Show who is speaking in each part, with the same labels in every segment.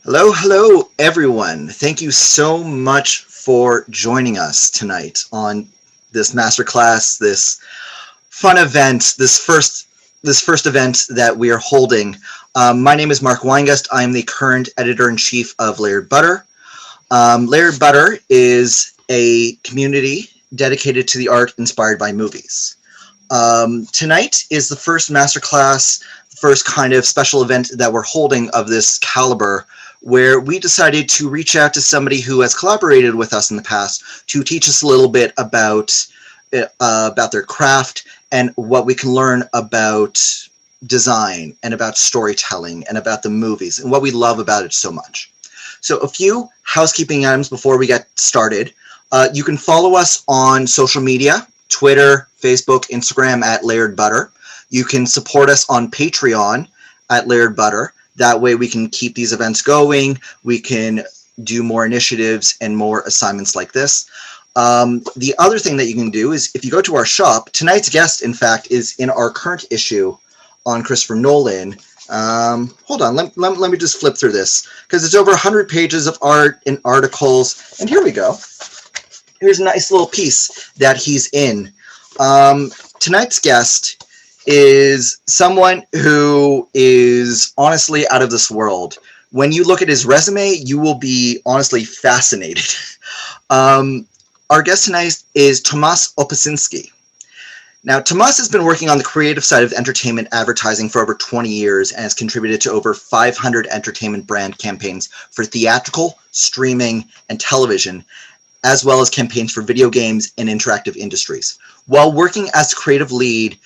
Speaker 1: Hello, hello, everyone. Thank you so much for joining us tonight on this masterclass, this fun event, this first event that we are holding. My name is Mark Weingast. I am the current editor-in-chief of Layered Butter. Layered Butter is a community dedicated to the art inspired by movies. Tonight is the first masterclass, first kind of special event that we're holding of this caliber, where we decided to reach out to somebody who has collaborated with us in the past to teach us a little bit about their craft and what we can learn about design and about storytelling and about the movies and what we love about it so much. So a few housekeeping items before we get started. You can follow us on social media, Twitter, Facebook, Instagram at Layered Butter. You can support us on Patreon at Layered Butter. That way we can keep these events going. We can do more initiatives and more assignments like this. The other thing that you can do is if you go to our shop, tonight's guest, in fact, is in our current issue on Christopher Nolan. Hold on, let me just flip through this because it's over 100 pages of art and articles. And here we go. Here's a nice little piece that he's in. Tonight's guest is someone who is honestly out of this world. When you look at his resume, you will be honestly fascinated. Our guest tonight is Tomasz Opasinski. Now, Tomasz has been working on the creative side of entertainment advertising for over 20 years and has contributed to over 500 entertainment brand campaigns for theatrical, streaming, and television, as well as campaigns for video games and interactive industries. While working as creative lead,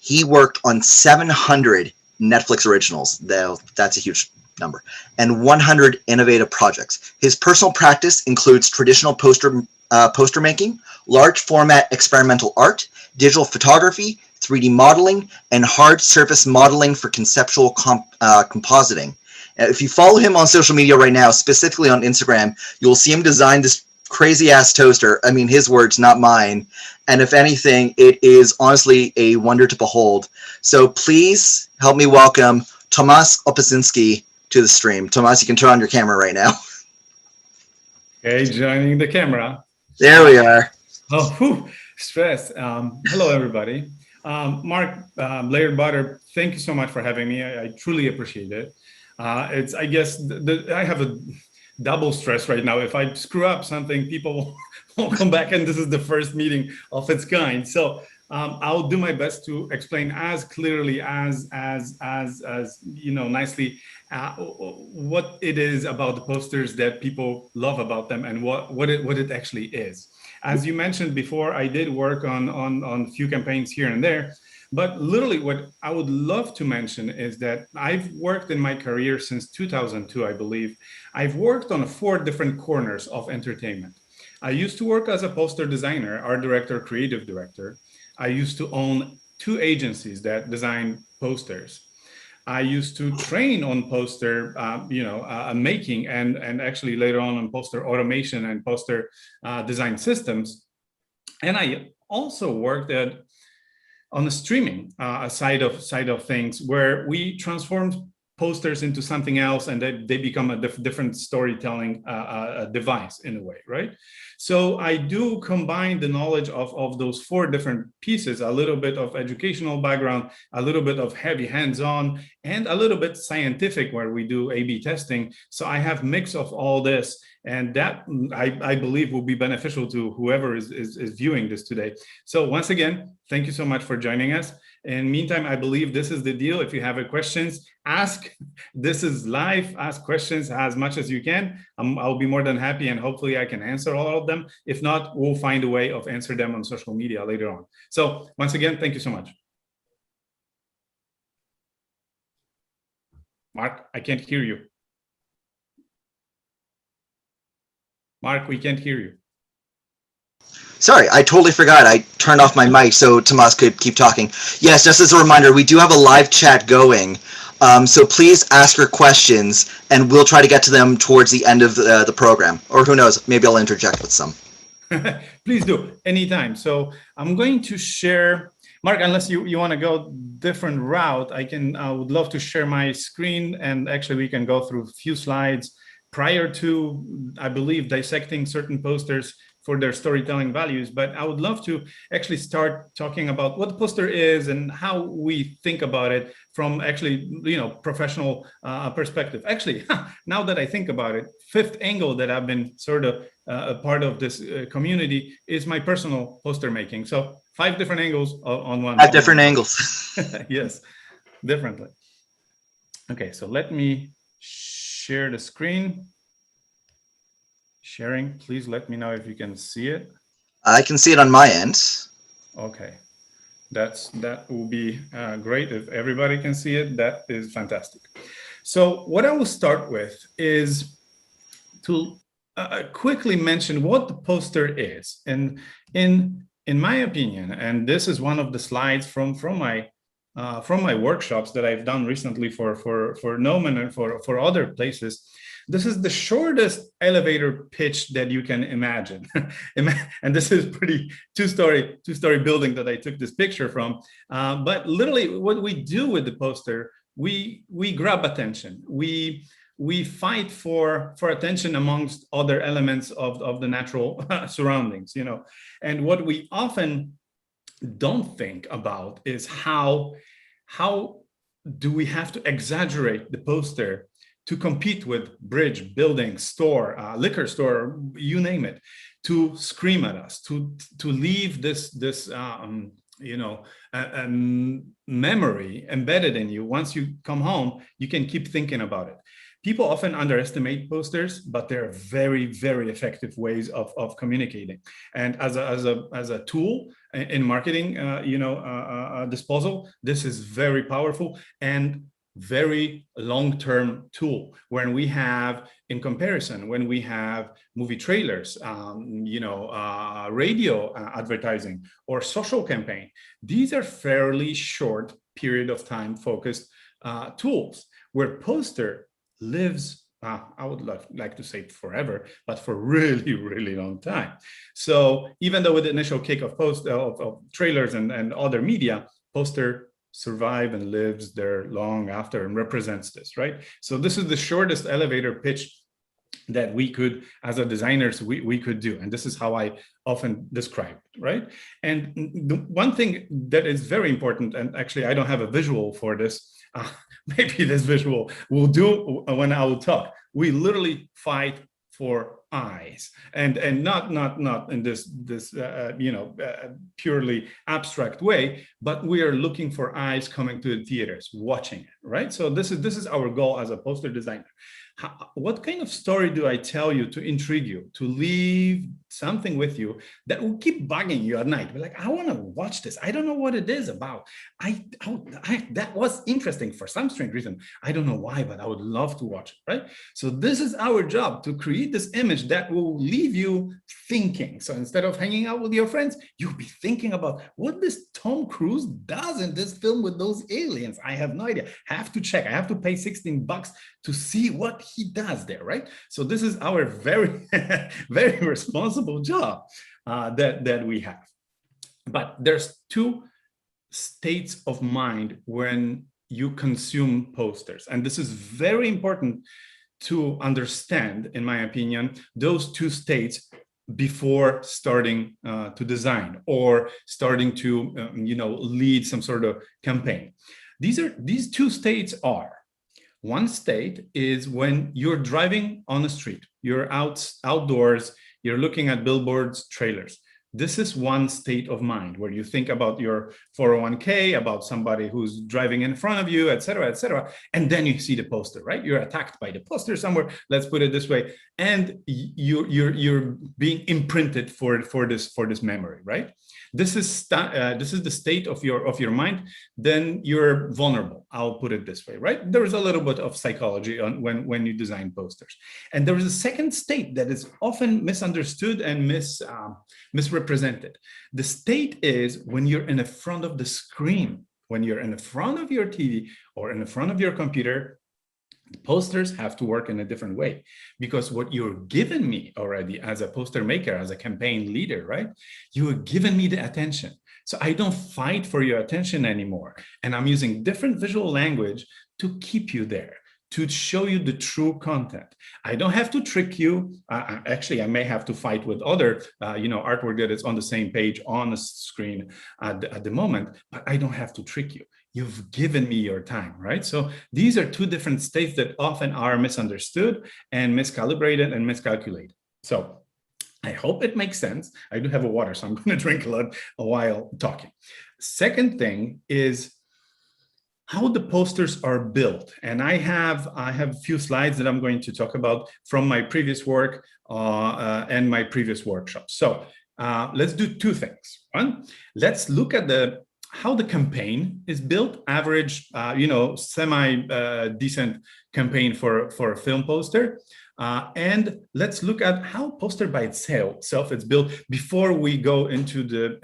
Speaker 1: he worked on 700 Netflix originals, though that's a huge number, and 100 innovative projects. His personal practice includes traditional poster making, large format experimental art, digital photography, 3D modeling, and hard surface modeling for conceptual compositing. If you follow him on social media right now, specifically on Instagram, you'll see him design this crazy ass toaster. I mean, his words, not mine. And if anything, it is honestly a wonder to behold. So please help me welcome Tomasz Opasinski to the stream. Tomasz, you can turn on your camera right now.
Speaker 2: Okay, joining the camera.
Speaker 1: There we are.
Speaker 2: Oh, whew, stress. Hello, everybody. Mark, Layered Butter, thank you so much for having me. I truly appreciate it. I guess I have a double stress right now. If I screw up something, people will come back, and this is the first meeting of its kind. So I'll do my best to explain as clearly as you know, nicely what it is about the posters that people love about them and what it actually is. As you mentioned before, I did work on a few campaigns here and there. But literally what I would love to mention is that I've worked in my career since 2002, I believe. I've worked on 4 different corners of entertainment. I used to work as a poster designer, art director, creative director. I used to own 2 agencies that design posters. I used to train on poster, making and actually later on poster automation and poster design systems. And I also worked on the streaming side of things, where we transformed posters into something else and they become a different storytelling device in a way, right? So I do combine the knowledge of those 4 different pieces, a little bit of educational background, a little bit of heavy hands-on, and a little bit scientific where we do A/B testing. So I have mix of all this, and that I believe will be beneficial to whoever is viewing this today. So once again, thank you so much for joining us. In the meantime, I believe this is the deal. If you have questions, ask. This is live. Ask questions as much as you can. I'll be more than happy, and hopefully I can answer all of them. If not, we'll find a way of answer them on social media later on. So once again, thank you so much. Mark, I can't hear you. Mark, we can't hear you.
Speaker 1: Sorry, I totally forgot. I turned off my mic so Tomasz could keep talking. Yes, just as a reminder, we do have a live chat going. So please ask your questions, and we'll try to get to them towards the end of the program. Or who knows, maybe I'll interject with some.
Speaker 2: Please do, anytime. So I'm going to share Mark, unless you want to go different route, I would love to share my screen, and actually we can go through a few slides prior to, I believe, dissecting certain posters for their storytelling values. But I would love to actually start talking about what the poster is and how we think about it from actually, professional perspective. Actually, now that I think about it, fifth angle that I've been sort of a part of this community is my personal poster making. So 5 different angles on one.
Speaker 1: At different angles.
Speaker 2: Yes, differently. Okay, so let me share the screen. Sharing, please let me know if you can see it.
Speaker 1: I can see it on my end.
Speaker 2: Okay, that will be great if everybody can see it. That is fantastic. So what I will start with is to quickly mention what the poster is. And in my opinion, and this is one of the slides from my workshops that I've done recently for Noman and for other places. This is the shortest elevator pitch that you can imagine. And this is pretty two-story building that I took this picture from. But literally what we do with the poster, we grab attention. We fight for attention amongst other elements of the natural surroundings, And what we often don't think about is how do we have to exaggerate the poster to compete with bridge, building, store, liquor store, you name it, to scream at us, to leave this memory embedded in you. Once you come home, you can keep thinking about it. People often underestimate posters, but they're very, very effective ways of communicating. And as a tool in marketing, disposal, this is very powerful and very long-term tool. When we have, in comparison, when we have movie trailers, radio advertising, or social campaign, these are fairly short period of time focused tools. Where poster lives, I would like to say forever, but for really, really long time. So even though with the initial kick of trailers and other media, poster survive and lives there long after and represents this, right? So this is the shortest elevator pitch that we could, as a designers, we could do. And this is how I often describe it, right? And the one thing that is very important, and actually I don't have a visual for this, maybe this visual will do when I will talk. We literally fight for eyes, and not in this purely abstract way, but we are looking for eyes coming to the theaters, watching it, right? So this is our goal as a poster designer. What kind of story do I tell you to intrigue you, to leave something with you that will keep bugging you at night? Be like, I want to watch this. I don't know what it is about. That was interesting for some strange reason. I don't know why, but I would love to watch it, right? So this is our job, to create this image that will leave you thinking. So instead of hanging out with your friends, you'll be thinking about what this Tom Cruise does in this film with those aliens. I have no idea. I have to check. I have to pay $16 to see what he does there, right? So this is our very, very responsible job that we have. But there's 2 states of mind when you consume posters. And this is very important to understand, in my opinion, those 2 states before starting to design or starting to, lead some sort of campaign. These 2 states are: one state is when you're driving on the street, you're outdoors, you're looking at billboards, trailers. This is one state of mind where you think about your 401k, about somebody who's driving in front of you, et cetera, and then you see the poster, right? You're attacked by the poster somewhere, let's put it this way, and you're being imprinted for this memory, right? This is the state of your mind. Then you're vulnerable. I'll put it this way, right? There is a little bit of psychology on when you design posters, and there is a second state that is often misunderstood and misrepresented. The state is when you're in the front of the screen, when you're in the front of your TV or in the front of your computer. The posters have to work in a different way, because what you're giving me already as a poster maker, as a campaign leader, right? You are giving me the attention. So I don't fight for your attention anymore. And I'm using different visual language to keep you there, to show you the true content. I don't have to trick you. Actually, I may have to fight with other, artwork that is on the same page on the screen at the moment, but I don't have to trick you. You've given me your time, right? So these are two different states that often are misunderstood and miscalibrated and miscalculated. So I hope it makes sense. I do have a water, so I'm going to drink a lot while talking. Second thing is how the posters are built. And I have a few slides that I'm going to talk about from my previous work and my previous workshops. So let's do two things. One, let's look at how the campaign is built, average, semi-decent campaign for a film poster. And let's look at how poster by itself is built before we go into the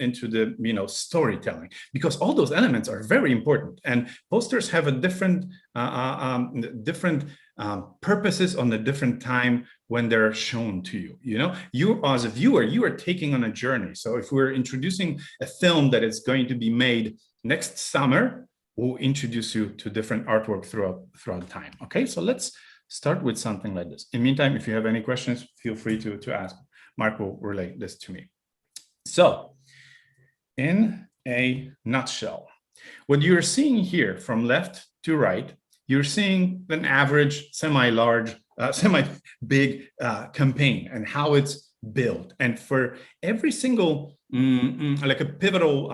Speaker 2: storytelling, because all those elements are very important, and posters have a different purposes on a different time when they're shown to you. You as a viewer, you are taking on a journey. So if we're introducing a film that is going to be made next summer, we'll introduce you to different artwork throughout time. Okay, so let's start with something like this. In the meantime, if you have any questions, feel free to ask. Mark will relay this to me. So, in a nutshell, what you're seeing here from left to right, you're seeing an average semi-large, semi-big campaign and how it's built. And for every single like a pivotal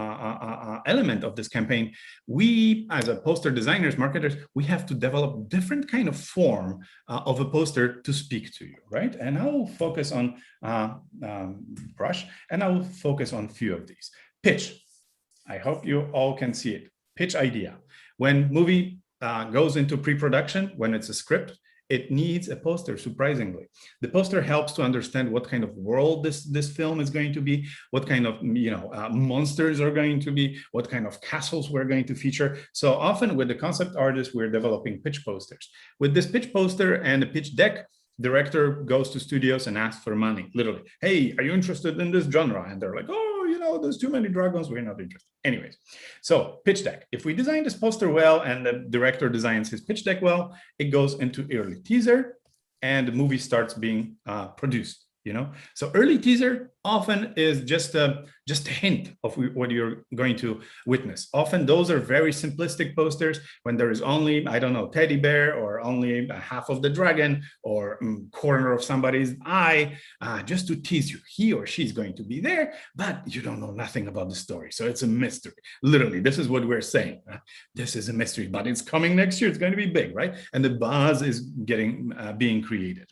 Speaker 2: element of this campaign, we as a poster designers, marketers, we have to develop different kind of form of a poster to speak to you, right? And I will focus on brush, and I will focus on a few of these. Pitch. I hope you all can see it. Pitch idea. When movie goes into pre-production, when it's a script, it needs a poster, surprisingly. The poster helps to understand what kind of world this film is going to be, what kind of monsters are going to be, what kind of castles we're going to feature. So often with the concept artists, we're developing pitch posters. With this pitch poster and a pitch deck, director goes to studios and asks for money, literally. Hey, are you interested in this genre? And they're like, oh, there's too many dragons, we're not interested. Anyways, so pitch deck. If we design this poster well and the director designs his pitch deck well, it goes into early teaser and the movie starts being produced. So early teaser often is just a hint of what you're going to witness. Often those are very simplistic posters when there is only, I don't know, teddy bear or only half of the dragon or corner of somebody's eye, just to tease you. He or she's going to be there, but you don't know nothing about the story. So it's a mystery. Literally, this is what we're saying. This is a mystery, but it's coming next year. It's going to be big, right? And the buzz is being created.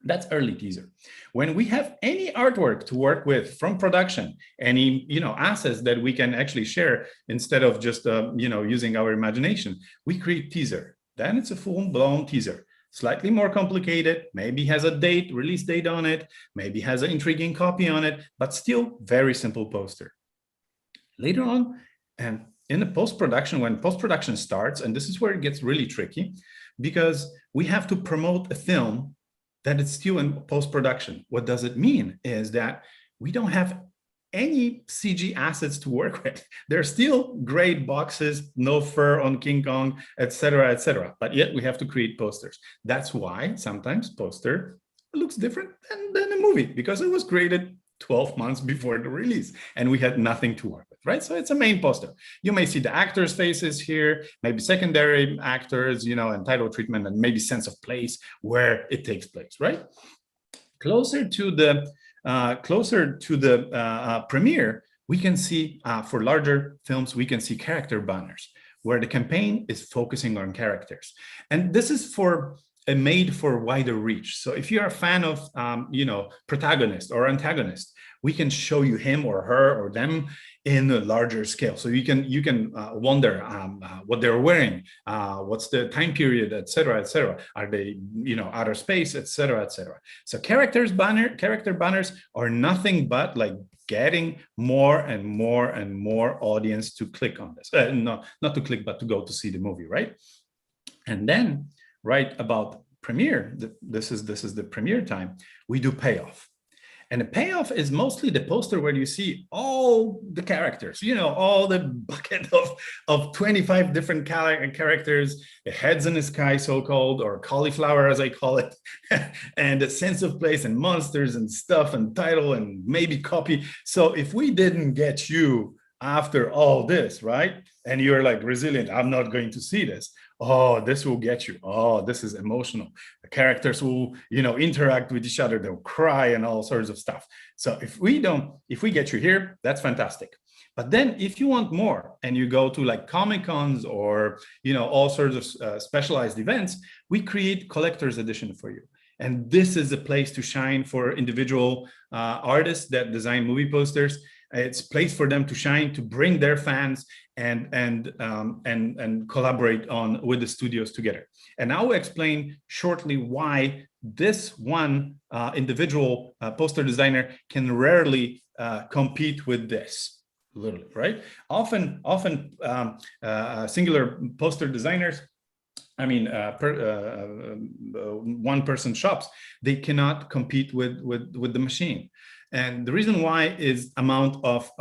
Speaker 2: That's early teaser. When we have any artwork to work with from production, any assets that we can actually share instead of just using our imagination, we create teaser. Then it's a full-blown teaser, slightly more complicated, maybe has a release date on it, maybe has an intriguing copy on it, but still very simple poster. Later on, and in the post-production, when post-production starts, and this is where it gets really tricky, because we have to promote a film that it's still in post-production. What does it mean is that we don't have any CG assets to work with. They're still great boxes, no fur on King Kong, etc., etc. But yet we have to create posters. That's why sometimes poster looks different than a movie, because it was created 12 months before the release and we had nothing to work with, right? So it's a main poster. You may see the actors' faces here, maybe secondary actors, and title treatment, and maybe sense of place where it takes place, right? Closer to the premiere, we can see, for larger films, we can see character banners where the campaign is focusing on characters. And this is made for wider reach. So if you're a fan of, protagonist or antagonist, we can show you him or her or them in a larger scale. So you can wonder what they're wearing, what's the time period, etc., etc. Are they, outer space, etc., etc. So character banners are nothing but like getting more and more and more audience to click on this. Not to click, but to go to see the movie, right? And then, right about premiere, this is the premiere time, we do payoff. And the payoff is mostly the poster where you see all the characters, all the bucket of 25 different characters, the heads in the sky, so-called, or cauliflower, as I call it, and a sense of place and monsters and stuff and title and maybe copy. So if we didn't get you after all this, right? And you're like resilient, I'm not going to see this. Oh, this will get you. Oh, this is emotional. The characters will, interact with each other. They'll cry and all sorts of stuff. So if we get you here, that's fantastic. But then if you want more and you go to like Comic-Cons or, all sorts of specialized events, we create collector's edition for you. And this is a place to shine for individual artists that design movie posters. It's a place for them to shine, to bring their fans and collaborate with the studios together. And I will explain shortly why this one individual poster designer can rarely compete with this, literally, right? Often singular poster designers, one-person shops, they cannot compete with the machine. And the reason why is amount of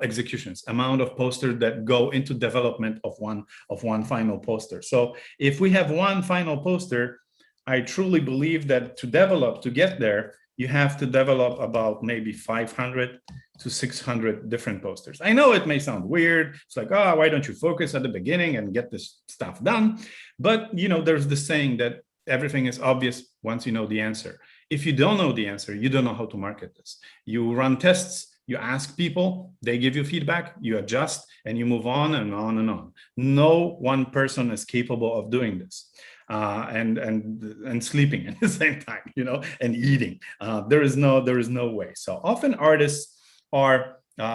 Speaker 2: executions, amount of posters that go into development of one final poster. So if we have one final poster, I truly believe that to get there, you have to develop about maybe 500 to 600 different posters. I know it may sound weird. It's like, oh, why don't you focus at the beginning and get this stuff done? But, there's the saying that everything is obvious once you know the answer. If you don't know the answer, you don't know how to market this. You run tests, you ask people, they give you feedback, you adjust, and you move on and on and on. No one person is capable of doing this. And sleeping at the same time, and eating. There is no way. So often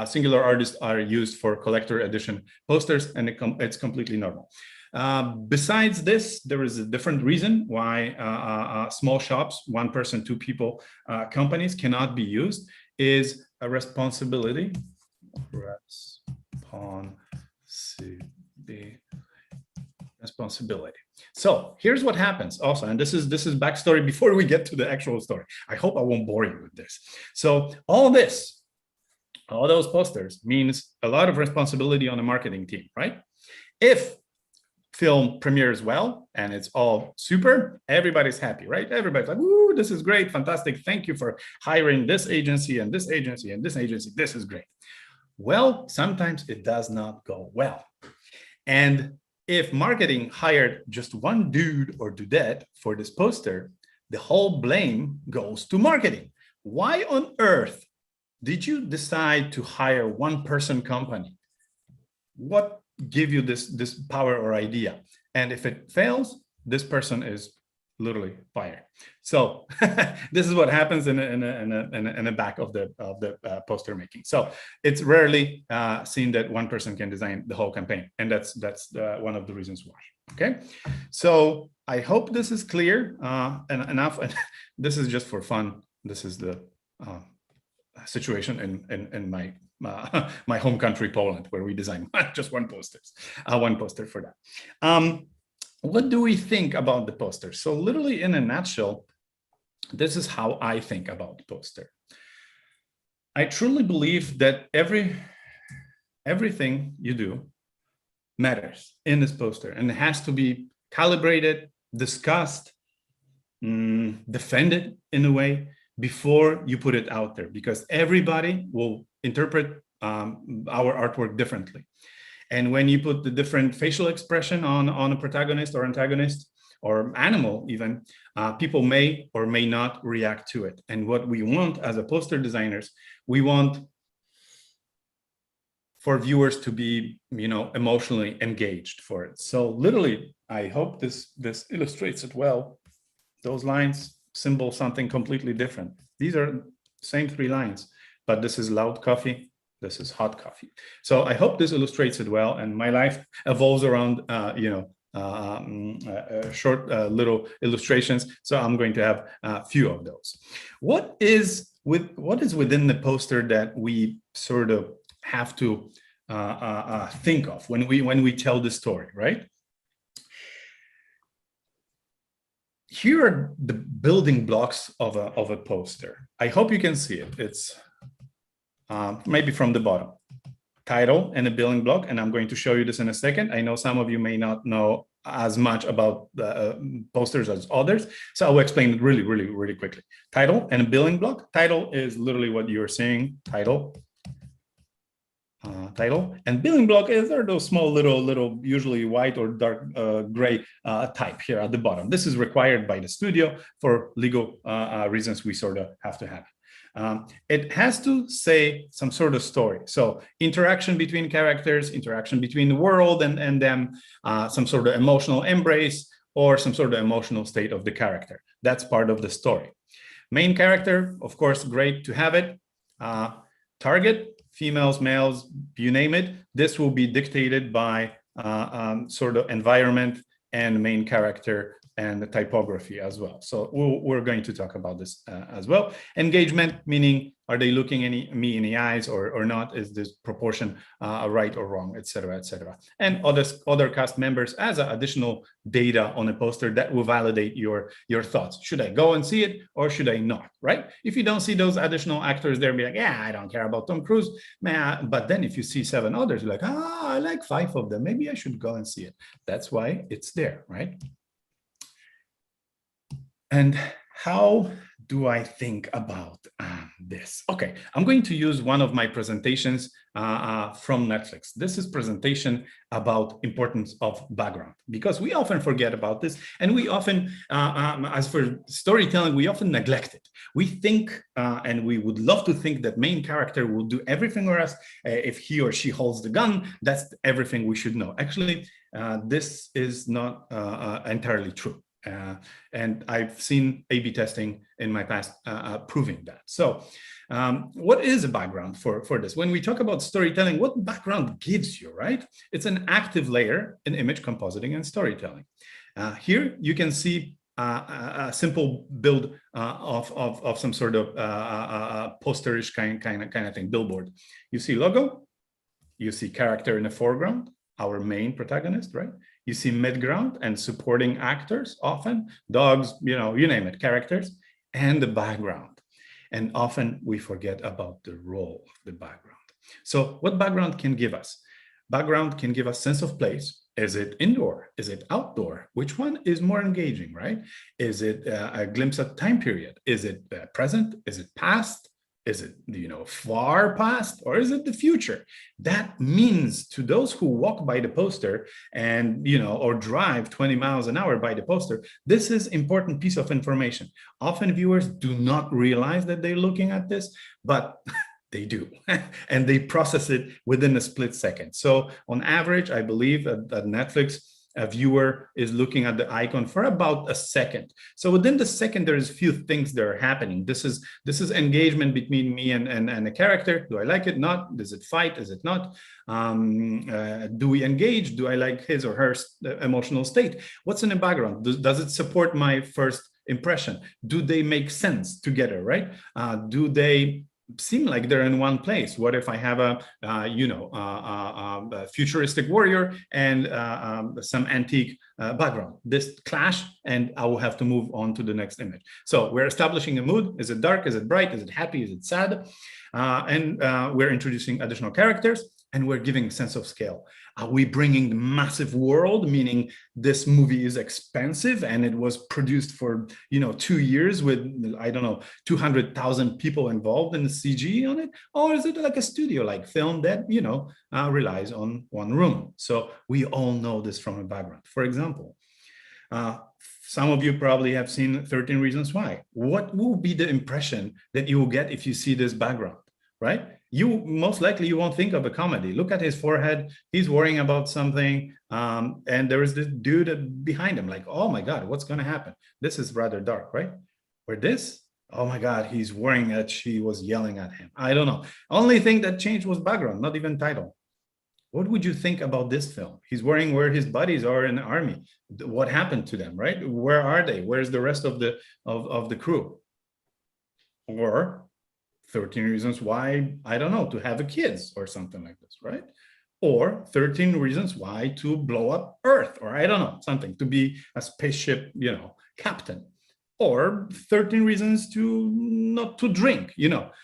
Speaker 2: singular artists are used for collector edition posters, and it's completely normal. Besides this, there is a different reason why small shops, one person, two people, companies cannot be used, is a responsibility. Responsibility. So here's what happens also, and this is backstory before we get to the actual story. I hope I won't bore you with this. So all those posters means a lot of responsibility on the marketing team, right? If film premieres well and it's all super, everybody's happy, right? Everybody's like, "Ooh, this is great, fantastic. Thank you for hiring this agency and this agency and this agency. This is great." Well, sometimes it does not go well. And if marketing hired just one dude or dudette for this poster, the whole blame goes to marketing. Why on earth did you decide to hire one person company? What give you this power or idea? And if it fails, this person is literally fired. So this is what happens in the back of the poster making. So it's rarely seen that one person can design the whole campaign, and that's one of the reasons why. Okay, so I hope this is clear and enough. And this is just for fun. This is the situation in my my home country, Poland, where we design just one poster for that. What do we think about the poster? So literally in a nutshell, this is how I think about the poster. I truly believe that everything you do matters in this poster, and it has to be calibrated, discussed, defended in a way before you put it out there, because everybody will interpret our artwork differently. And when you put the different facial expression on a protagonist or antagonist or animal even, people may or may not react to it. And what we want as a poster designers, we want for viewers to be, emotionally engaged for it. So literally, I hope this illustrates it well. Those lines symbol something completely different. These are same three lines, but this is loud coffee. This is hot coffee. So I hope this illustrates it well. And my life evolves around, short little illustrations. So I'm going to have a few of those. What is within the poster that we sort of have to think of when we tell the story, right? here are the building blocks of a poster. I hope you can see it. It's maybe from the bottom. Title and a building block, and I'm going to show you this in a second. I know some of you may not know as much about the posters as others, so I will explain it really quickly. Title and a building block. Title is literally what you're seeing. Title. Title and building block is there are those small little usually white or dark gray type here at the bottom. This is required by the studio for legal reasons. We sort of have to have it. It has to say some sort of story. So interaction between characters, interaction between the world and them, some sort of emotional embrace or some sort of emotional state of the character. That's part of the story. Main character, of course, great to have it. Target, females, males, you name it. This will be dictated by sort of environment and main character and the typography as well. So we're going to talk about this as well. Engagement, meaning are they looking me in the eyes or not? Is this proportion right or wrong, et cetera, et cetera. And other cast members as additional data on a poster that will validate your thoughts. Should I go and see it or should I not, right? If you don't see those additional actors there, be like, yeah, I don't care about Tom Cruise. But then if you see 7 others, you're like, I like 5 of them. Maybe I should go and see it. That's why it's there, right? And how do I think about this? Okay, I'm going to use one of my presentations from Netflix. This is presentation about importance of background, because we often forget about this. And we often, as for storytelling, we often neglect it. We think, and we would love to think that main character will do everything for us. If he or she holds the gun, that's everything we should know. Actually, this is not entirely true. And I've seen A/B testing in my past proving that. So what is a background for this? When we talk about storytelling, what background gives you, right? It's an active layer in image compositing and storytelling. Here you can see a simple build of some sort of posterish kind of thing, billboard. You see logo, you see character in the foreground, our main protagonist, right? You see midground and supporting actors, often dogs, you name it, characters, and the background. And often we forget about the role of the background. So what background can give us? Background can give us sense of place. Is it indoor? Is it outdoor? Which one is more engaging, right? Is it a glimpse of time period? Is it present? Is it past? Is it, far past, or is it the future? That means to those who walk by the poster and, or drive 20 miles an hour by the poster, this is important piece of information. Often viewers do not realize that they're looking at this, but they do, and they process it within a split second. So on average, I believe that Netflix, a viewer is looking at the icon for about a second. So within the second, there's a few things that are happening. This is engagement between me and the character. Do I like it? Not. Does it fight? Is it not? Do we engage? Do I like his or her emotional state? What's in the background? Does it support my first impression? Do they make sense together, right? Do they seem like they're in one place? What if I have a futuristic warrior and some antique background? This clash, and I will have to move on to the next image. So we're establishing a mood. Is it dark? Is it bright? Is it happy? Is it sad? And we're introducing additional characters, and we're giving a sense of scale. Are we bringing the massive world, meaning this movie is expensive and it was produced for 2 years with, I don't know, 200,000 people involved in the CG on it? Or is it like a studio-like film that relies on one room? So we all know this from a background. For example, some of you probably have seen 13 Reasons Why. What will be the impression that you will get if you see this background, right? You most likely you won't think of a comedy. Look at his forehead. He's worrying about something. And there is this dude behind him, like, oh my God, what's going to happen? This is rather dark, right? Or this, oh my God, he's worrying that she was yelling at him. I don't know. Only thing that changed was background, not even title. What would you think about this film? He's worrying where his buddies are in the army. What happened to them, right? Where are they? Where's the rest of the crew? Or 13 Reasons Why, I don't know, to have a kids or something like this, right? or 13 reasons why to blow up Earth, or I don't know, something, to be a spaceship, captain, or 13 reasons to not to drink,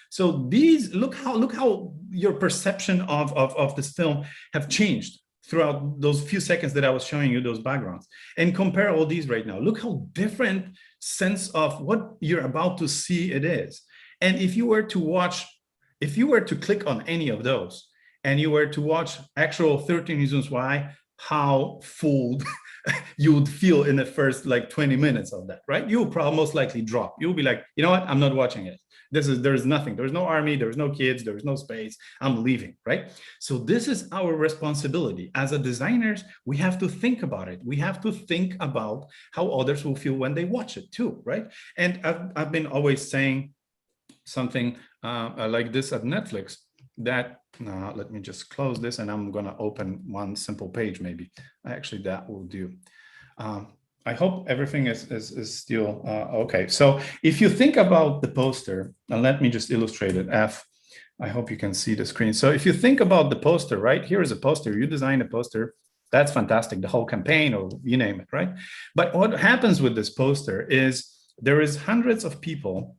Speaker 2: So these, look how your perception of this film have changed throughout those few seconds that I was showing you those backgrounds, and compare all these right now. Look how different sense of what you're about to see it is. And if you were to click on any of those, and you were to watch actual 13 Reasons Why, how fooled you would feel in the first 20 minutes of that, right? You'll probably most likely drop. You'll be like, you know what? I'm not watching it. There's nothing. There's no army. There's no kids. There's no space. I'm leaving, right? So this is our responsibility. As a designers, we have to think about it. We have to think about how others will feel when they watch it too, right? And I've been always saying something like this at Netflix, that let me just close this, and I'm going to open one simple page maybe. Actually, that will do. I hope everything is still okay. So if you think about the poster, and let me just illustrate it. I hope you can see the screen. So if you think about the poster, right? Here is a poster. You design a poster. That's fantastic. The whole campaign, or you name it, right? But what happens with this poster is there is hundreds of people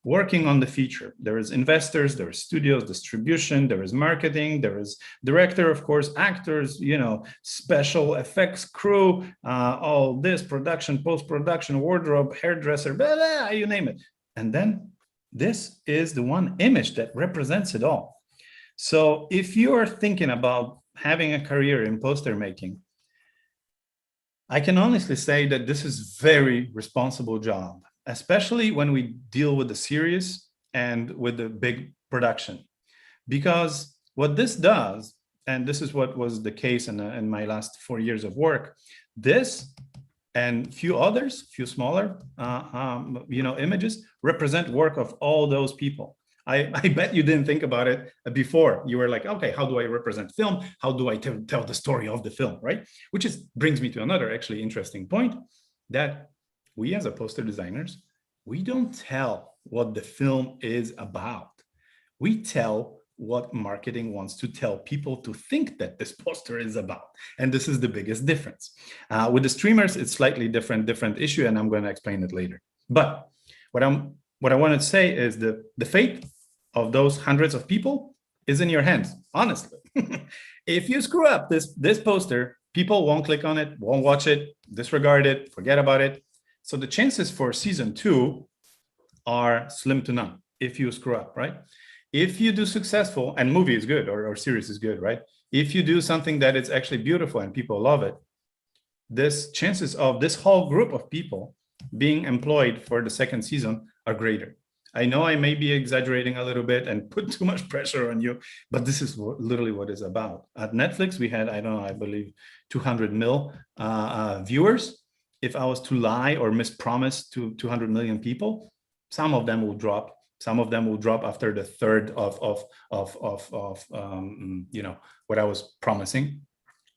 Speaker 2: working on the feature. There is investors, there is studios, distribution, there is marketing, there is director, of course, actors, special effects crew, all this, production, post-production, wardrobe, hairdresser, blah, blah, you name it. And then this is the one image that represents it all. So if you are thinking about having a career in poster making, I can honestly say that this is very responsible job, especially when we deal with the series and with the big production. Because what this does, and this is what was the case in my last 4 years of work, this and few others, few smaller, images represent work of all those people. I bet you didn't think about it before. You were like, okay, how do I represent film? How do I tell the story of the film, right? Which brings me to another actually interesting point, that we as a poster designers, we don't tell what the film is about. We tell what marketing wants to tell people to think that this poster is about. And this is the biggest difference. With the streamers, it's slightly different issue, and I'm going to explain it later. But what I want to say is the fate of those hundreds of people is in your hands, honestly. If you screw up this poster, people won't click on it, won't watch it, disregard it, forget about it. So the chances for season 2 are slim to none if you screw up, right? If you do successful, and movie is good, or series is good, right? If you do something that is actually beautiful and people love it, this chances of this whole group of people being employed for the second season are greater. I know I may be exaggerating a little bit and put too much pressure on you, but this is literally what it's about. At Netflix, we had, I believe 200 mil viewers. If I was to lie or mispromise to 200 million people, some of them will drop. Some of them will drop after the third of what I was promising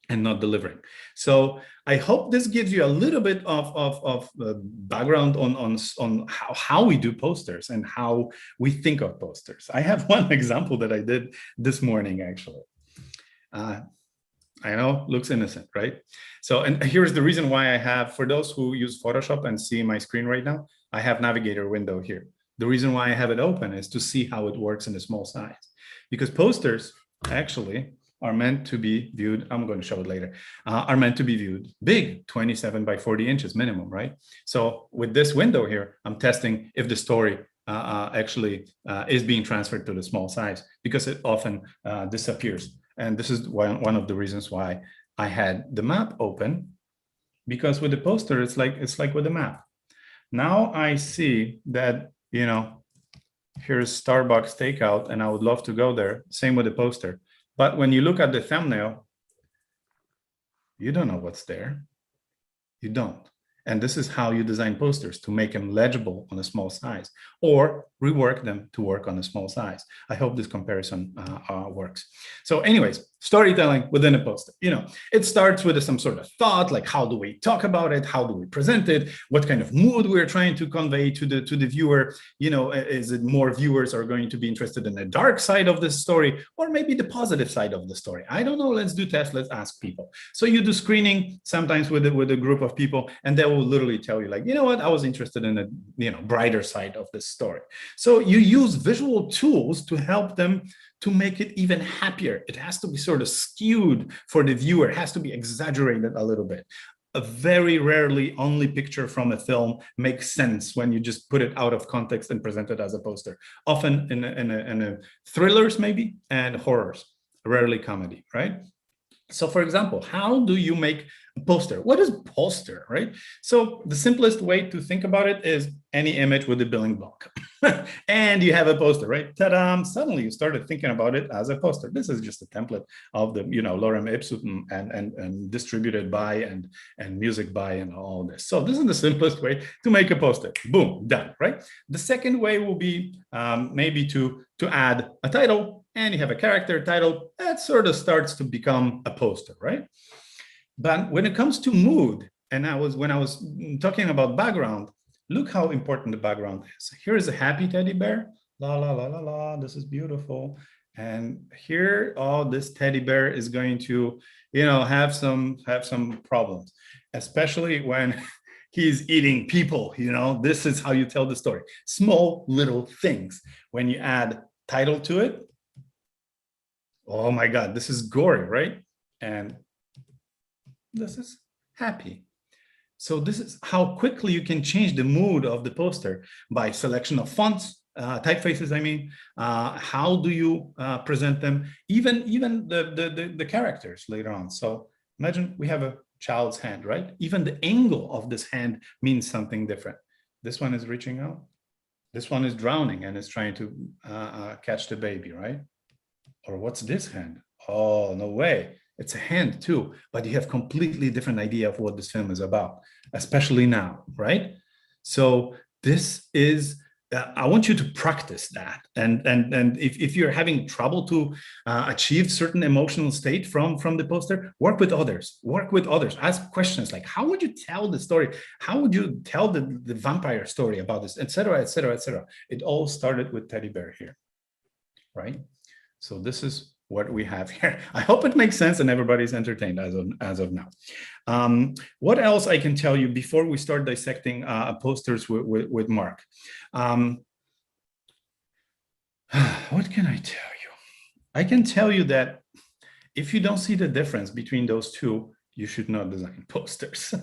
Speaker 2: and not delivering. So I hope this gives you a little bit of background on how we do posters and how we think of posters. I have one example that I did this morning, actually. I know, looks innocent, right? So, and here's the reason why I have, for those who use Photoshop and see my screen right now, I have navigator window here. The reason why I have it open is to see how it works in a small size, because posters actually are meant to be viewed, I'm going to show it later, are meant to be viewed big, 27 by 40 inches minimum, right? So with this window here, I'm testing if the story actually is being transferred to the small size, because it often disappears. And this is one of the reasons why I had the map open, because with the poster, it's like with the map. Now I see that, here's Starbucks takeout, and I would love to go there. Same with the poster. But when you look at the thumbnail, you don't know what's there. You don't. And this is how you design posters, to make them legible on a small size, or rework them to work on a small size. I hope this comparison works. So anyways, storytelling within a poster. It starts with some sort of thought, like how do we talk about it? How do we present it? What kind of mood we're trying to convey to the viewer? Is it more viewers are going to be interested in the dark side of the story, or maybe the positive side of the story? I don't know. Let's do tests. Let's ask people. So you do screening sometimes with a group of people, and they will literally tell you, like, you know what, I was interested in the brighter side of this story. So you use visual tools to help them to make it even happier. It has to be sort of skewed for the viewer. It has to be exaggerated a little bit. A very rarely only picture from a film makes sense when you just put it out of context and present it as a poster. Often in a thrillers maybe, and horrors, rarely comedy, right? So for example, how do you make a poster? What is poster, right? So the simplest way to think about it is any image with a building block. And you have a poster, right? Ta-da! Suddenly you started thinking about it as a poster. This is just a template of the, lorem ipsum and distributed by and music by and all this. So this is the simplest way to make a poster. Boom, done, right? The second way will be maybe to add a title, and you have a character title that sort of starts to become a poster, right? But when it comes to mood, and when I was talking about background, look how important the background is. Here is a happy teddy bear. La, la, la, la, la. This is beautiful. And here, this teddy bear is going to, have some problems, especially when he's eating people. This is how you tell the story. Small little things. When you add title to it, oh my God, this is gory, right? And this is happy. So this is how quickly you can change the mood of the poster by selection of fonts, typefaces, I mean. How do you present them? Even the characters later on. So imagine we have a child's hand, right? Even the angle of this hand means something different. This one is reaching out. This one is drowning and is trying to catch the baby, right? Or what's this hand? Oh, no way. It's a hand too, but you have completely different idea of what this film is about, especially now, right? So this is, I want you to practice that. And if you're having trouble to achieve certain emotional state from the poster, work with others, ask questions like, how would you tell the story? How would you tell the vampire story about this, et cetera, et cetera, et cetera. It all started with teddy bear here, right? So this is what we have here. I hope it makes sense and everybody's entertained as of now. What else I can tell you before we start dissecting posters with Mark? What can I tell you? I can tell you that if you don't see the difference between those two, you should not design posters.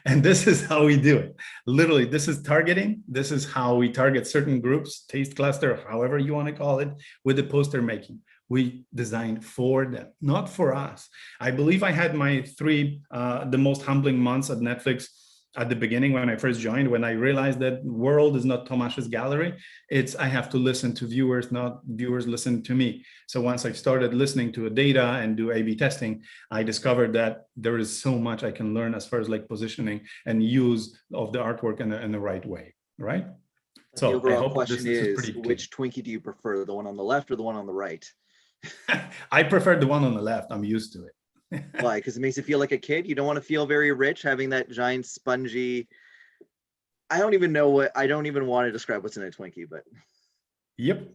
Speaker 2: And this is how we do it. Literally, this is targeting. This is how we target certain groups, taste cluster, however you want to call it, with the poster making. We design for them, not for us. I believe I had my the most humbling months at Netflix at the beginning when I first joined, when I realized that world is not Tomasz's gallery. It's I have to listen to viewers, not viewers listen to me. So once I started listening to data and do A/B testing, I discovered that there is so much I can learn as far as like positioning and use of the artwork in the right way, right?
Speaker 1: So the overall question is which Twinkie do you prefer, the one on the left or the one on the right?
Speaker 2: I prefer the one on the left. I'm used to it.
Speaker 1: Why? Because it makes you feel like a kid. You don't want to feel very rich having that giant spongy. I don't even want to describe what's in a Twinkie, but.
Speaker 2: Yep.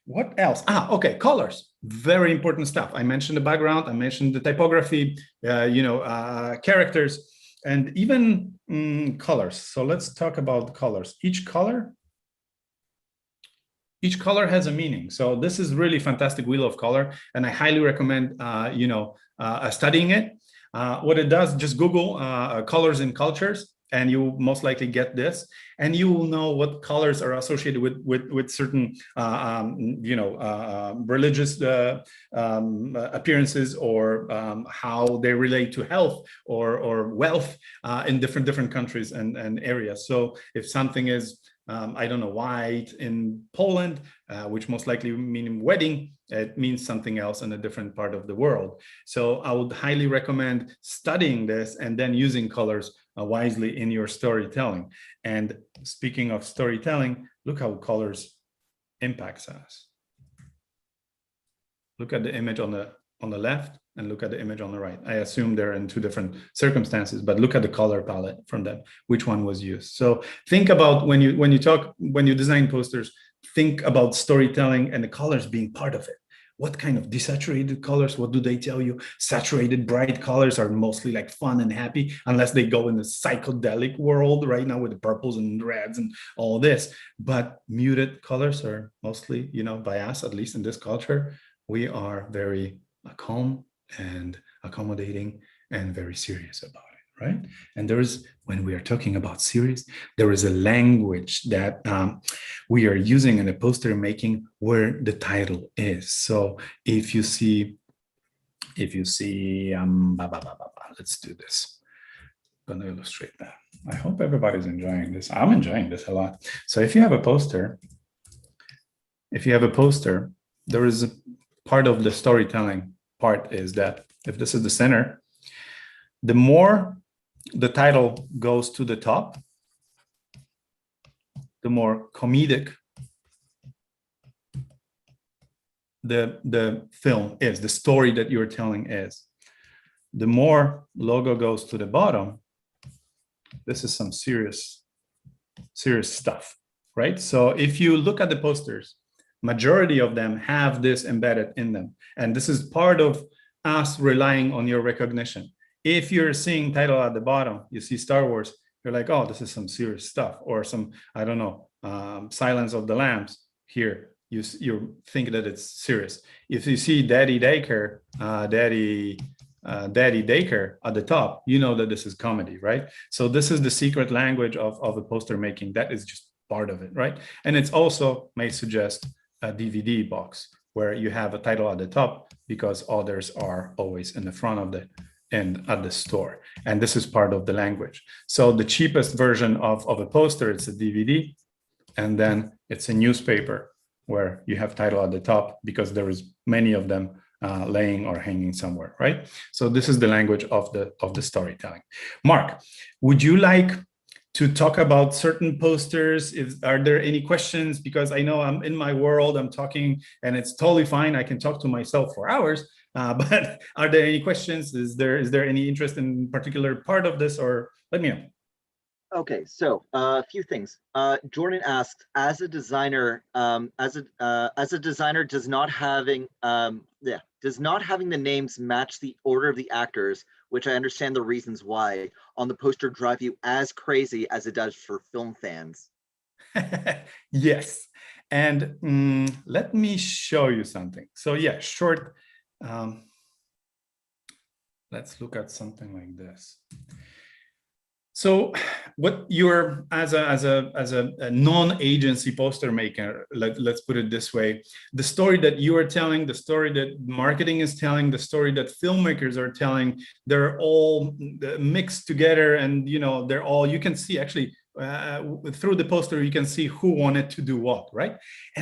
Speaker 2: What else? Okay. Colors. Very important stuff. I mentioned the background. I mentioned the typography, characters, and even colors. So let's talk about colors. Each color has a meaning. So this is really fantastic wheel of color, and I highly recommend studying it. What it does, just Google colors in cultures, and you will most likely get this, and you will know what colors are associated with certain religious appearances, or how they relate to health or wealth in different countries and areas. So if something is I don't know, white in Poland, which most likely mean wedding, it means something else in a different part of the world. So I would highly recommend studying this and then using colors wisely in your storytelling. And speaking of storytelling, look how colors impacts us. Look at the image on the left and look at the image on the right. I assume they're in two different circumstances, but look at the color palette from them, which one was used. So think about when you design posters, think about storytelling and the colors being part of it. What kind of desaturated colors, what do they tell you? Saturated bright colors are mostly like fun and happy, unless they go in the psychedelic world right now with the purples and reds and all this. But muted colors are mostly, by us, at least in this culture, we are very calm and accommodating and very serious about it, right? And when we are talking about serious, there is a language that we are using in the poster making where the title is. So if you see, let's do this. I'm going to illustrate that. I hope everybody's enjoying this. I'm enjoying this a lot. So if you have a poster, there is a part of the storytelling part is that if this is the center, the more the title goes to the top, the more comedic the film is, the story that you're telling is. The more logo goes to the bottom, this is some serious stuff, right? So if you look at the posters, majority of them have this embedded in them. And this is part of us relying on your recognition. If you're seeing title at the bottom, you see Star Wars, you're like, oh, this is some serious stuff, or some, I don't know, Silence of the Lambs here. You think that it's serious. If you see Daddy Daycare, Daddy Daycare at the top, you know that this is comedy, right? So this is the secret language of the poster making. That is just part of it, right? And it's also may suggest a DVD box where you have a title at the top because others are always in the front of it and at the store. And this is part of the language. So the cheapest version of a poster, it's a DVD, and then it's a newspaper where you have title at the top because there is many of them laying or hanging somewhere, right? So this is the language of the storytelling. Mark, would you like to talk about certain posters? Are there any questions? Because I know I'm in my world, I'm talking, and it's totally fine. I can talk to myself for hours, but are there any questions? Is there any interest in particular part of this, or let me know.
Speaker 1: Okay, so a few things. Jordan asked, as a designer, does not having the names match the order of the actors, which I understand the reasons why, on the poster drive you as crazy as it does for film fans?
Speaker 2: Yes, and let me show you something. So yeah, short. Let's look at something like this. So what you're as a non-agency poster maker, let's put it this way, the story that you are telling, the story that marketing is telling, the story that filmmakers are telling, they're all mixed together, and they're all, you can see actually through the poster, you can see who wanted to do what, right?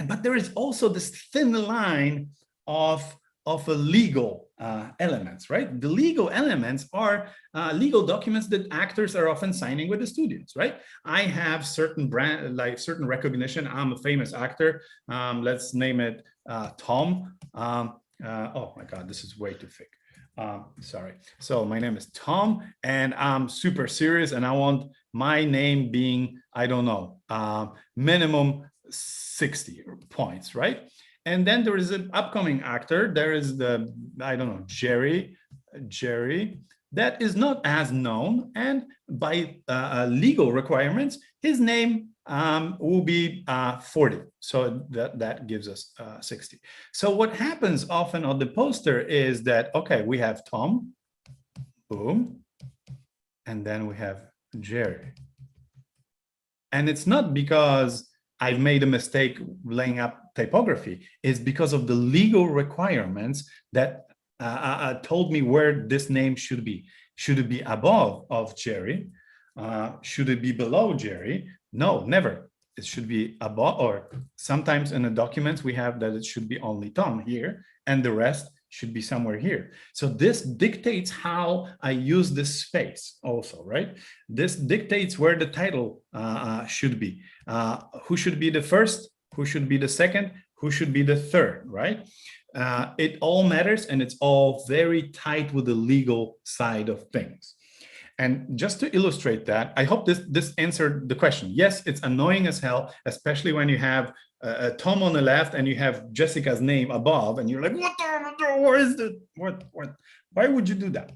Speaker 2: But there is also this thin line of a legal elements, right? The legal elements are legal documents that actors are often signing with the studios, right? I have certain certain recognition. I'm a famous actor. Let's name it Tom. Oh my God, this is way too thick. Sorry. So my name is Tom, and I'm super serious, and I want my name being, I don't know, minimum 60 points, right? And then there is an upcoming actor. There is the, I don't know, Jerry, that is not as known. And by legal requirements, his name will be 40. So that gives us 60. So what happens often on the poster is that, okay, we have Tom, boom, and then we have Jerry. And it's not because I've made a mistake laying up typography, is because of the legal requirements that told me where this name should be. Should it be above of Jerry? Should it be below Jerry? No, never. It should be above, or sometimes in the documents we have that it should be only Tom here and the rest should be somewhere here. So this dictates how I use this space also, right? This dictates where the title should be. Who should be the first? Who should be the second? Who should be the third, right? it all matters, and it's all very tight with the legal side of things. And just to illustrate that, I hope this answered the question. Yes, it's annoying as hell, especially when you have a Tom on the left and you have Jessica's name above, and you're like, what the, where is the, what, why would you do that?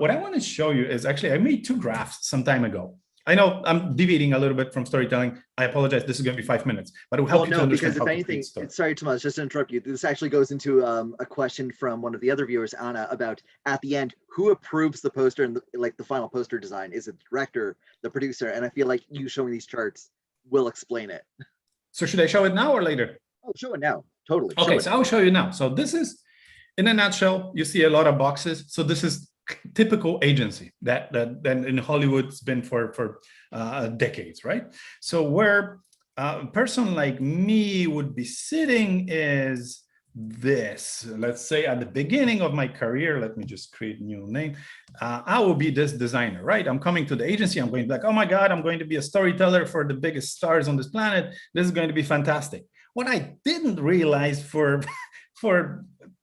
Speaker 2: What I want to show you is actually, I made 2 graphs some time ago. I know I'm deviating a little bit from storytelling. I apologize. This is going to be 5 minutes, but it will help you to understand.
Speaker 1: Because if anything, sorry, Tomasz, just to interrupt you. This actually goes into a question from one of the other viewers, Anna, about at the end, who approves the poster and the final poster design? Is it the director, the producer? And I feel like you showing these charts will explain it.
Speaker 2: So should I show it now or later?
Speaker 1: Oh, show it now. Totally.
Speaker 2: Okay, so I'll show you now. So this is, in a nutshell, you see a lot of boxes. So this is typical agency that in Hollywood it's been for decades, right? So where a person like me would be sitting is this. Let's say at the beginning of my career, let me just create a new name. I will be this designer, right? I'm coming to the agency. I'm going to be like, oh my God, I'm going to be a storyteller for the biggest stars on this planet. This is going to be fantastic. What I didn't realize for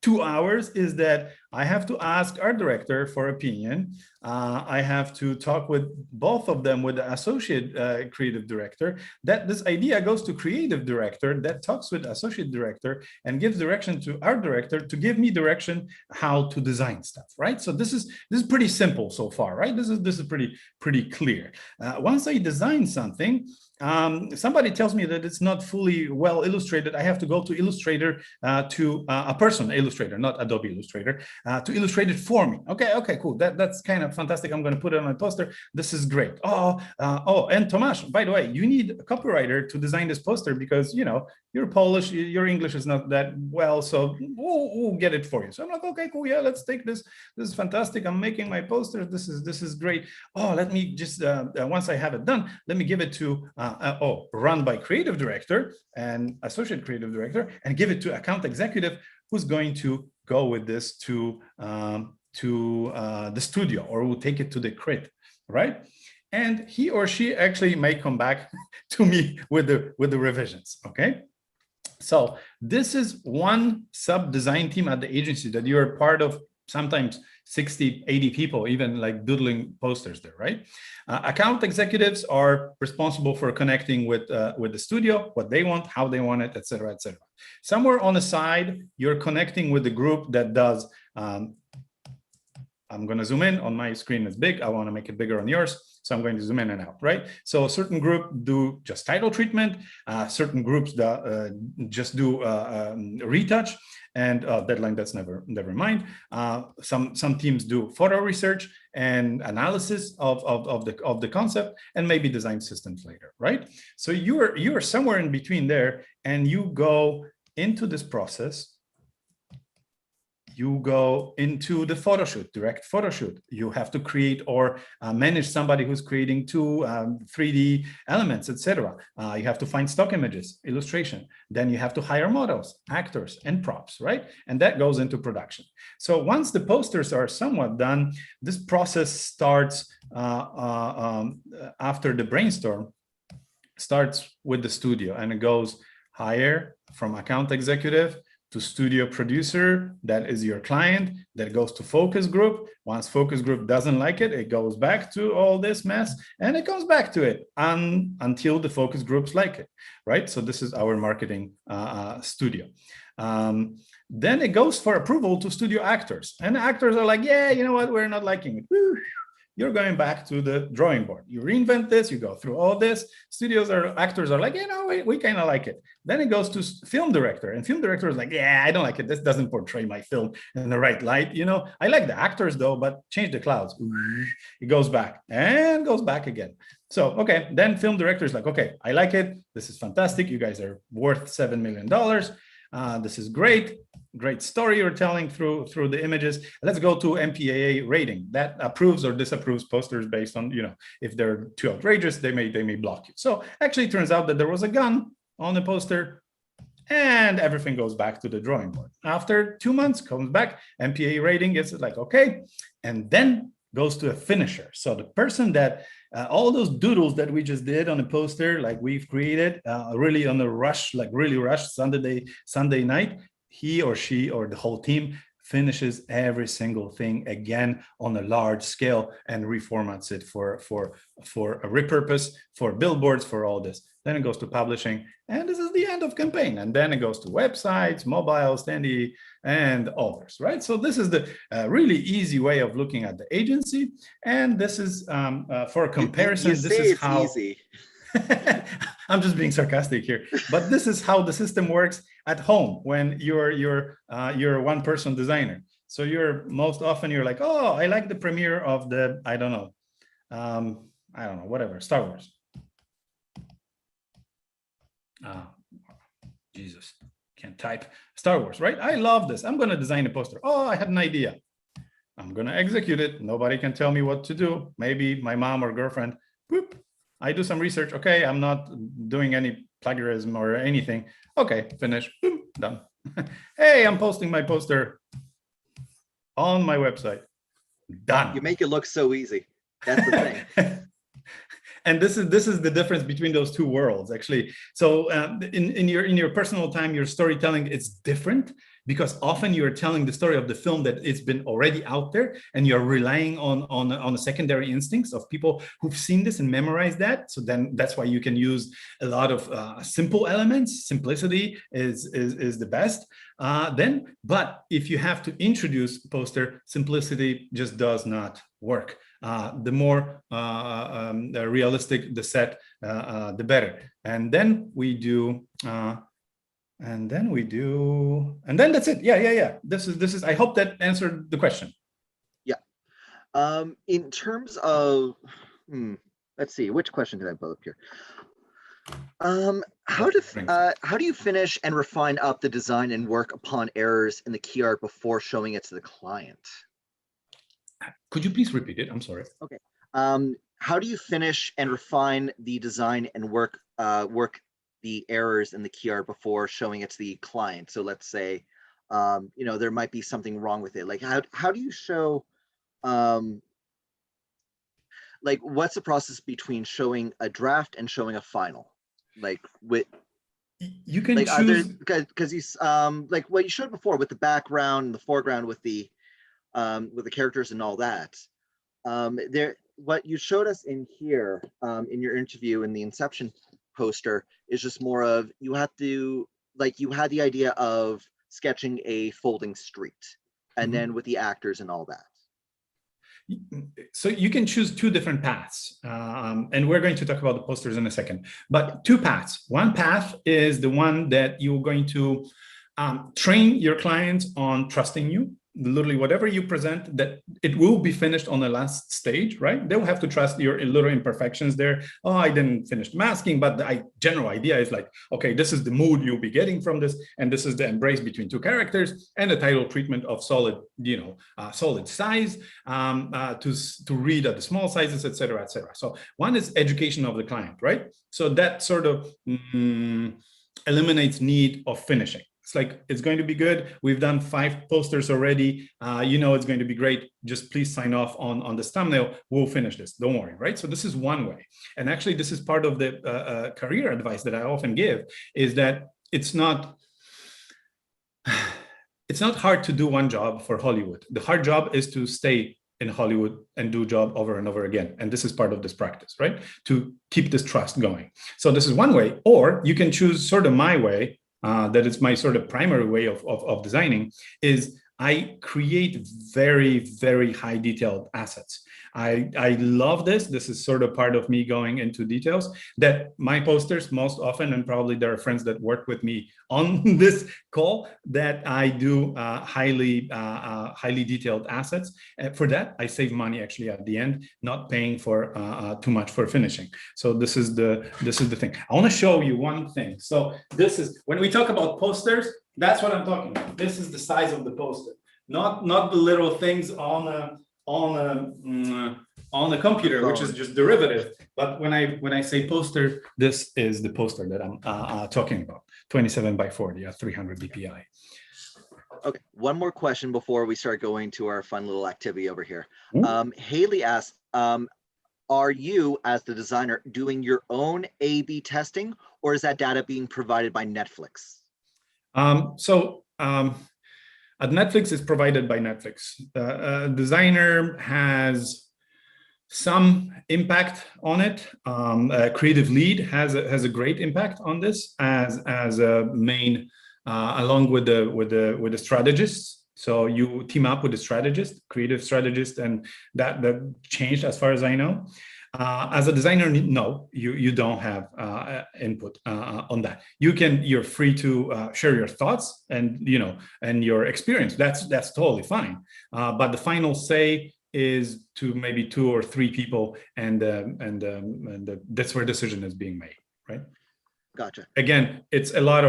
Speaker 2: 2 hours is that I have to ask our director for opinion. I have to talk with both of them, with the associate creative director, that this idea goes to creative director, that talks with associate director and gives direction to our director to give me direction how to design stuff, right? So this is pretty simple so far, right? This is pretty clear. Once I design something, somebody tells me that it's not fully well illustrated, I have to go to Illustrator, to a personal illustrator, not Adobe Illustrator, to illustrate it for me. Okay, cool. That's kind of fantastic. I'm going to put it on my poster. This is great. And Tomasz, by the way, you need a copywriter to design this poster because, you know, you're Polish, your English is not that well, so we'll get it for you. So I'm like, okay, cool. Yeah, let's take this. This is fantastic. I'm making my poster. This is great. Oh, let me just, once I have it done, let me give it to, run by creative director and associate creative director, and give it to account executive, who's going to go with this to the studio, or will take it to the crit, right? And he or she actually may come back to me with the revisions. Okay, so this is one sub design team at the agency that you're part of. Sometimes 60, 80 people, even like doodling posters there, right? Account executives are responsible for connecting with the studio, what they want, how they want it, et cetera, et cetera. Somewhere on the side, you're connecting with the group that does, I'm going to zoom in on my screen. Is big. I want to make it bigger on yours. So I'm going to zoom in and out, right? So a certain group do just title treatment. Certain groups just do retouch and deadline. That's never mind. Some teams do photo research and analysis of the concept, and maybe design systems later, right? So you are somewhere in between there, and you go into this process. You go into the photo shoot, direct photo shoot. You have to create or manage somebody who's creating 2 3D elements, etc. You have to find stock images, illustration. Then you have to hire models, actors, and props, right? And that goes into production. So once the posters are somewhat done, this process starts after the brainstorm, starts with the studio, and it goes hire from account executive to studio producer, that is your client, that goes to focus group. Once focus group doesn't like it, it goes back to all this mess, and it comes back to it until the focus groups like it, right? So this is our marketing studio. Then it goes for approval to studio actors, and the actors are like, yeah, you know what, we're not liking it. Woo. You're going back to the drawing board. You reinvent this, you go through all this. Actors are like, you know, we kind of like it. Then it goes to film director, and film director is like, yeah, I don't like it. This doesn't portray my film in the right light. You know, I like the actors though, but change the clouds. It goes back and goes back again. So, okay, then film director is like, okay, I like it. This is fantastic. You guys are worth $7 million. This is great story you're telling through the images. Let's go to Mpaa rating that approves or disapproves posters based on, you know, if they're too outrageous, they may block you. So actually it turns out that there was a gun on the poster, and everything goes back to the drawing board. After 2 months, comes back, Mpaa rating gets like, okay, and then goes to a finisher. So the person that all those doodles that we just did on a poster, like we've created really on a rush, like really rushed Sunday night, he or she or the whole team finishes every single thing again on a large scale and reformats it for a repurpose, for billboards, for all this. Then it goes to publishing, and this is the end of campaign. And then it goes to websites, mobile, standy, and others, right? So this is the really easy way of looking at the agency. And this is for comparison.
Speaker 1: This is how easy.
Speaker 2: I'm just being sarcastic here, but this is how the system works at home when you're a one-person designer. So most often you're like, oh, I like the premiere of the I don't know, whatever, Star Wars. Jesus, can't type. Star Wars, right? I love this. I'm going to design a poster. Oh, I had an idea. I'm going to execute it. Nobody can tell me what to do. Maybe my mom or girlfriend. Boop. I do some research. Okay, I'm not doing any plagiarism or anything. Okay, finish. Boom, done. Hey, I'm posting my poster on my website. Done.
Speaker 1: You make it look so easy. That's the thing.
Speaker 2: And this is the difference between those two worlds, actually. So in your personal time, your storytelling, it's different, because often you're telling the story of the film that it's been already out there, and you're relying on the secondary instincts of people who've seen this and memorized that. So then that's why you can use a lot of simple elements. Simplicity is the best. But if you have to introduce poster, simplicity just does not work. The more realistic the set, the better. And then we do. And then that's it. Yeah. This is. I hope that answered the question.
Speaker 1: Yeah. In terms of, let's see, which question did I pull up here? How do you finish and refine up the design and work upon errors in the key art before showing it to the client?
Speaker 2: Could you please repeat it? I'm sorry.
Speaker 1: Okay. How do you finish and refine the design and work the errors in the key art before showing it to the client? So let's say, there might be something wrong with it. Like how do you show, like what's the process between showing a draft and showing a final? Like
Speaker 2: you can choose,
Speaker 1: because you like what you showed before with the background and the foreground with the characters and all that. What you showed us in here in your interview in the Inception poster is just more of you had the idea of sketching a folding street, and then with the actors and all that.
Speaker 2: So you can choose two different paths, and we're going to talk about the posters in a second, but two paths. One path is the one that you're going to train your clients on trusting you. Literally whatever you present, that it will be finished on the last stage, right? They will have to trust your little imperfections there. Oh, I didn't finish masking, but the general idea is like, okay, this is the mood you'll be getting from this, and this is the embrace between two characters, and the title treatment of solid, solid size to read at the small sizes, etc., etc. So one is education of the client, right? So that sort of eliminates need of finishing. It's like, it's going to be good. We've done 5 posters already. It's going to be great. Just please sign off on this thumbnail. We'll finish this. Don't worry, right? So this is one way. And actually, this is part of the career advice that I often give, is that it's not hard to do one job for Hollywood. The hard job is to stay in Hollywood and do job over and over again. And this is part of this practice, right? To keep this trust going. So this is one way, or you can choose sort of my way, that is my sort of primary way of designing, is I create very, very high detailed assets. I love this. This is sort of part of me going into details, that my posters most often, and probably there are friends that work with me on this call, that I do highly detailed assets. For that, I save money actually at the end, not paying for too much for finishing. So this is the thing. I want to show you one thing. So this is, when we talk about posters, that's what I'm talking about. This is the size of the poster, not the little things on a computer, which is just derivative. But when I say poster, this is the poster that I'm talking about, 27 by 40 at 300 dpi.
Speaker 1: Okay, one more question before we start going to our fun little activity over here. Haley asked, are you, as the designer, doing your own A/B testing, or is that data being provided by Netflix?
Speaker 2: So at Netflix, it's provided by Netflix. Designer has some impact on it. A creative lead has a great impact on this as a main, along with the strategists. So you team up with the strategist, creative strategist, and that changed as far as I know. As a designer, no, you don't have input on that. You're free to share your thoughts and and your experience. That's totally fine. But the final say is to maybe 2 or 3 people, and that's where decision is being made, right?
Speaker 1: Gotcha.
Speaker 2: Again, it's a lot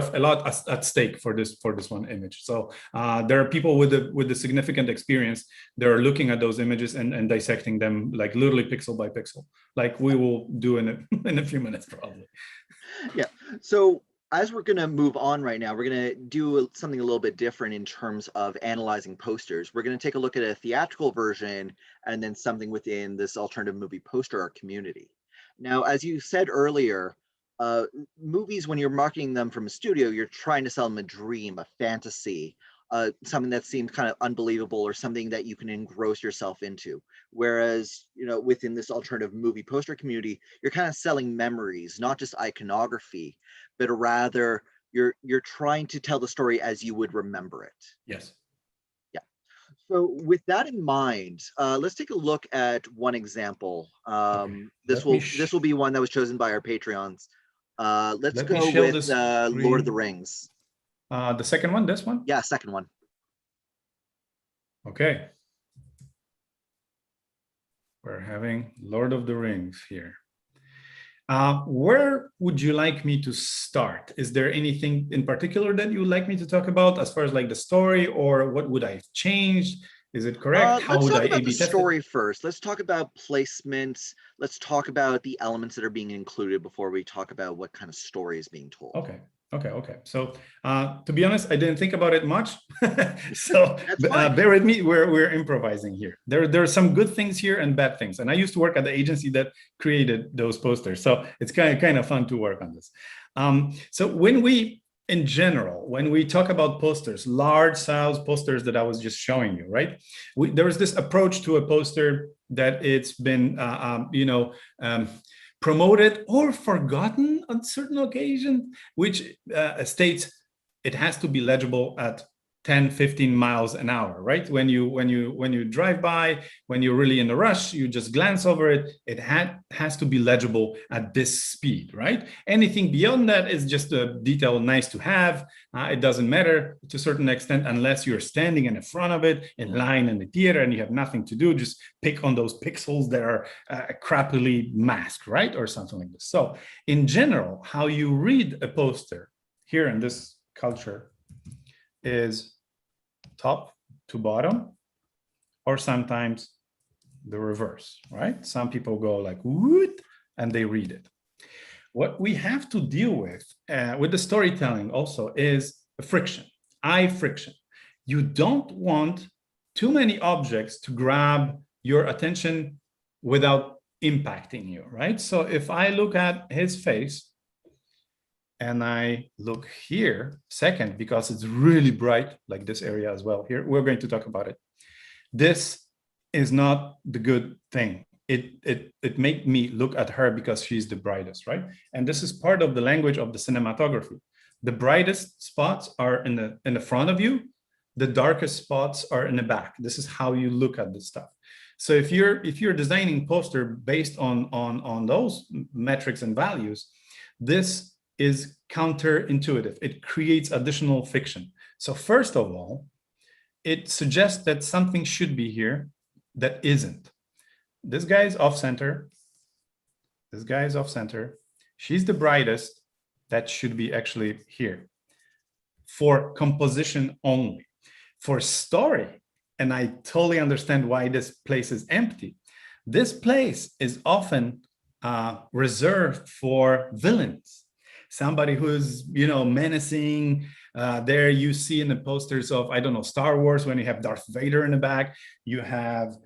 Speaker 2: at stake for this one image. So there are people with the significant experience. They're looking at those images and dissecting them, like literally pixel by pixel, like we will do in a few minutes probably.
Speaker 1: Yeah. So as we're going to move on right now, we're going to do something a little bit different in terms of analyzing posters. We're going to take a look at a theatrical version and then something within this alternative movie poster art community. Now, as you said earlier, movies, when you're marketing them from a studio, you're trying to sell them a dream, a fantasy, something that seems kind of unbelievable or something that you can engross yourself into. Whereas, within this alternative movie poster community, you're kind of selling memories, not just iconography, but rather you're trying to tell the story as you would remember it.
Speaker 2: Yes.
Speaker 1: Yeah. So with that in mind, let's take a look at one example.
Speaker 2: Okay.
Speaker 1: This will be one that was chosen by our Patreons. Let's go with Lord of the Rings.
Speaker 2: The second one, this one?
Speaker 1: Yeah, second one.
Speaker 2: Okay. We're having Lord of the Rings here. Where would you like me to start? Is there anything in particular that you would like me to talk about as far as like the story, or what would I have changed? Is it correct?
Speaker 1: How would I A/B test it? Let's talk about the story first. Let's talk about placement. Let's talk about the elements that are being included before we talk about what kind of story is being told.
Speaker 2: Okay. So to be honest, I didn't think about it much. So bear with me. We're improvising here. There are some good things here and bad things. And I used to work at the agency that created those posters. So it's kind of fun to work on this. So when we talk about posters, large size posters that I was just showing you, right? There is this approach to a poster that it's been, promoted or forgotten on certain occasions, which states it has to be legible at 10, 15 miles an hour, right? When you drive by, when you're really in a rush, you just glance over it. It has to be legible at this speed, right? Anything beyond that is just a detail nice to have. It doesn't matter to a certain extent unless you're standing in the front of it in line in the theater and you have nothing to do. Just pick on those pixels that are crappily masked, right? Or something like this. So in general, how you read a poster here in this culture is top to bottom, or sometimes the reverse, right? Some people go like, "Woot," and they read it. What we have to deal with the storytelling also is friction, eye friction. You don't want too many objects to grab your attention without impacting you, right? So if I look at his face, and I look here second, because it's really bright, like this area as well here, we're going to talk about it. This is not the good thing. It made me look at her because she's the brightest, right? And this is part of the language of the cinematography. The brightest spots are in the front of you. The darkest spots are in the back. This is how you look at this stuff. So if you're designing poster based on those metrics and values, this is counterintuitive. It creates additional fiction. So first of all, it suggests that something should be here that isn't. This guy is off center. This guy is off center. She's the brightest. That should be actually here. For composition only. For story, and I totally understand why this place is empty. This place is often reserved for villains. Somebody who's, menacing. There you see in the posters of, I don't know, Star Wars, when you have Darth Vader in the back, you have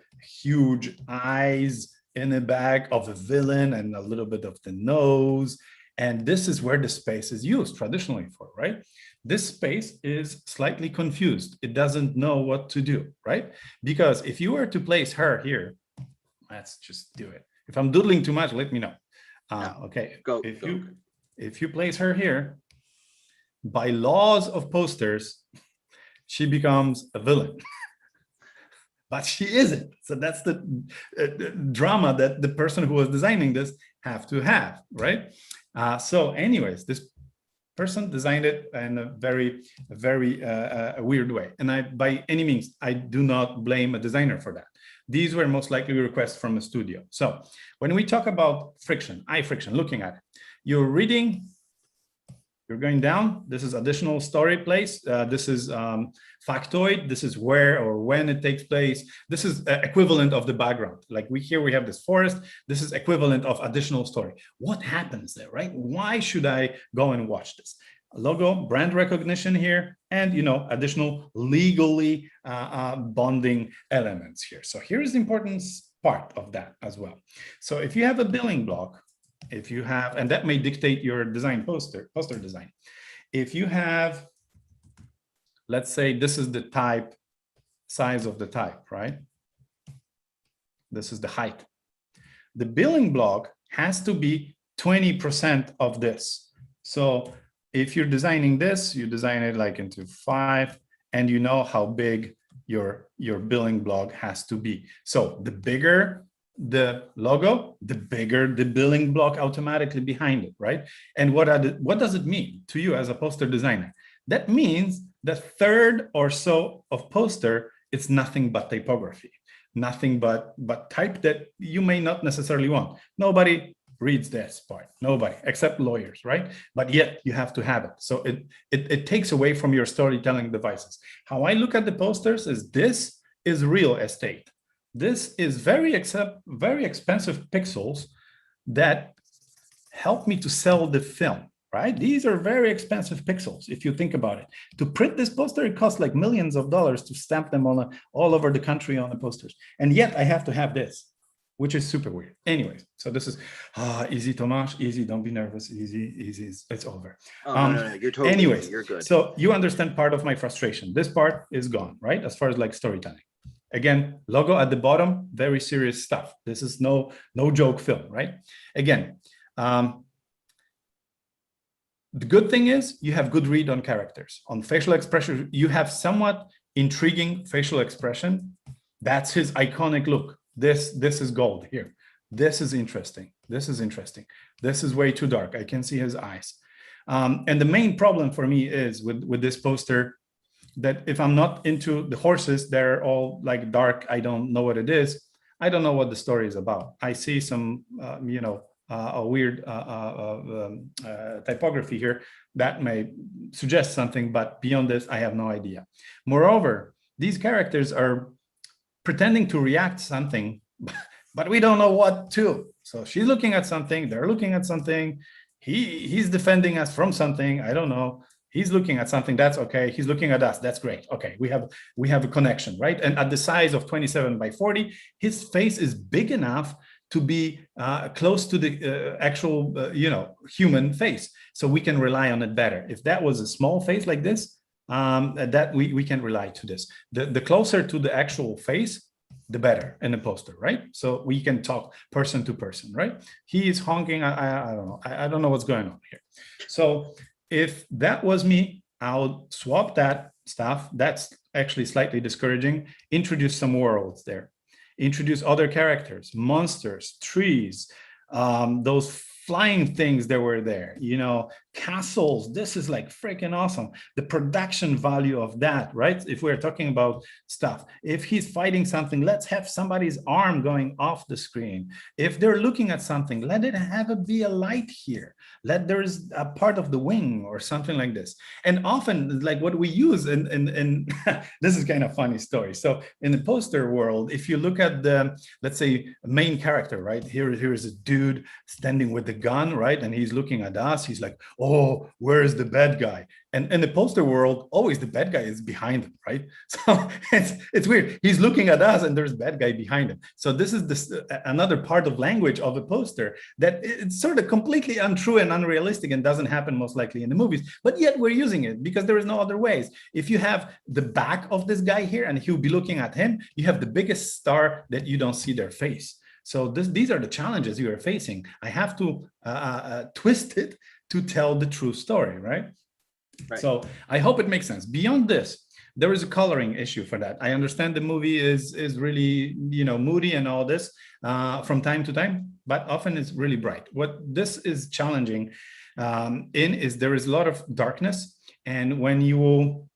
Speaker 2: huge eyes in the back of a villain and a little bit of the nose. And this is where the space is used traditionally for, right? this space is slightly confused. It doesn't know what to do, right? Because if you were to place her here, let's just do it. If I'm doodling too much, let me know. Okay, if you place her here, by laws of posters, she becomes a villain. But she isn't. So that's the drama that the person who was designing this have to have, right? So anyways, this person designed it in a very weird way. And by any means, I do not blame a designer for that. These were most likely requests from a studio. So when we talk about friction, eye friction, looking at it, you're reading, you're going down. This is additional story place. This is factoid. This is where or when it takes place. This is equivalent of the background. Like we have this forest. This is equivalent of additional story. What happens there, right? Why should I go and watch this? Logo, brand recognition here, and additional legally bonding elements here. So here's the important part of that as well. So if you have a billing block, if you have, and that may dictate your design poster design. If you have, let's say this is the type, size of the type, right? This is the height. The billing block has to be 20% of this. So if you're designing this, you design it like into 5, and you know how big your billing block has to be. So the bigger the logo, the bigger the billing block automatically behind it, right? And what does it mean to you as a poster designer? That means the third or so of poster, it's nothing but typography, nothing but type that you may not necessarily want. Nobody reads this part, nobody except lawyers, right? But yet you have to have it. So it takes away from your storytelling devices. How I look at the posters is this is real estate. This is very expensive pixels that help me to sell the film, right? These are very expensive pixels, if you think about it. To print this poster, it costs like millions of dollars to stamp them all over the country on the posters. And yet I have to have this, which is super weird. Anyways, so this is easy, Tomasz, easy, don't be nervous, easy, it's over.
Speaker 1: No, you're totally
Speaker 2: anyways,
Speaker 1: easy. You're good.
Speaker 2: So you understand part of my frustration. This part is gone, right? As far as like storytelling. Again, logo at the bottom, very serious stuff. This is no joke film, right? Again, the good thing is you have good read on characters. On facial expression, you have somewhat intriguing facial expression. That's his iconic look. This is gold here. This is interesting. This is interesting. This is way too dark. I can see his eyes. And the main problem for me is with this poster, that if I'm not into the horses, they're all like dark. I don't know what it is. I don't know what the story is about. I see some, a weird typography here that may suggest something, but beyond this, I have no idea. Moreover, these characters are pretending to react to something, but we don't know what to. So she's looking at something, they're looking at something. He's defending us from something, I don't know. He's looking at something, that's okay. He's looking at us, that's great. Okay, we have a connection, right? And at the size of 27 by 40, his face is big enough to be close to the actual, human face. So we can rely on it better. If that was a small face like this, that we can rely to this. The closer to the actual face, the better in the poster, right? So we can talk person to person, right? He is honking, I don't know. I don't know what's going on here. So if that was me, I would swap that stuff. That's actually slightly discouraging. Introduce some worlds there. Introduce other characters, monsters, trees, those flying things that were there, castles. This is like freaking awesome. The production value of that, right? If we're talking about stuff, if he's fighting something, let's have somebody's arm going off the screen. If they're looking at something, let it be a light here. There's a part of the wing or something like this. And often, like what we use in this is kind of funny story. So in the poster world, if you look at the, let's say, main character, right? Here is a dude standing with the gun, right? And he's looking at us. He's like, oh, where is the bad guy? And in the poster world, always the bad guy is behind him, right? So it's weird. He's looking at us and there's bad guy behind him. So this is another part of language of a poster that it's sort of completely untrue and unrealistic and doesn't happen most likely in the movies, but yet we're using it because there is no other ways. If you have the back of this guy here and he'll be looking at him, you have the biggest star that you don't see their face. So these are the challenges you are facing. I have to twist it to tell the true story, right? So I hope it makes sense. Beyond this, there is a coloring issue for that. I understand the movie is really, you know, moody and all this from time to time, but often it's really bright. What this is challenging is there is a lot of darkness, and when you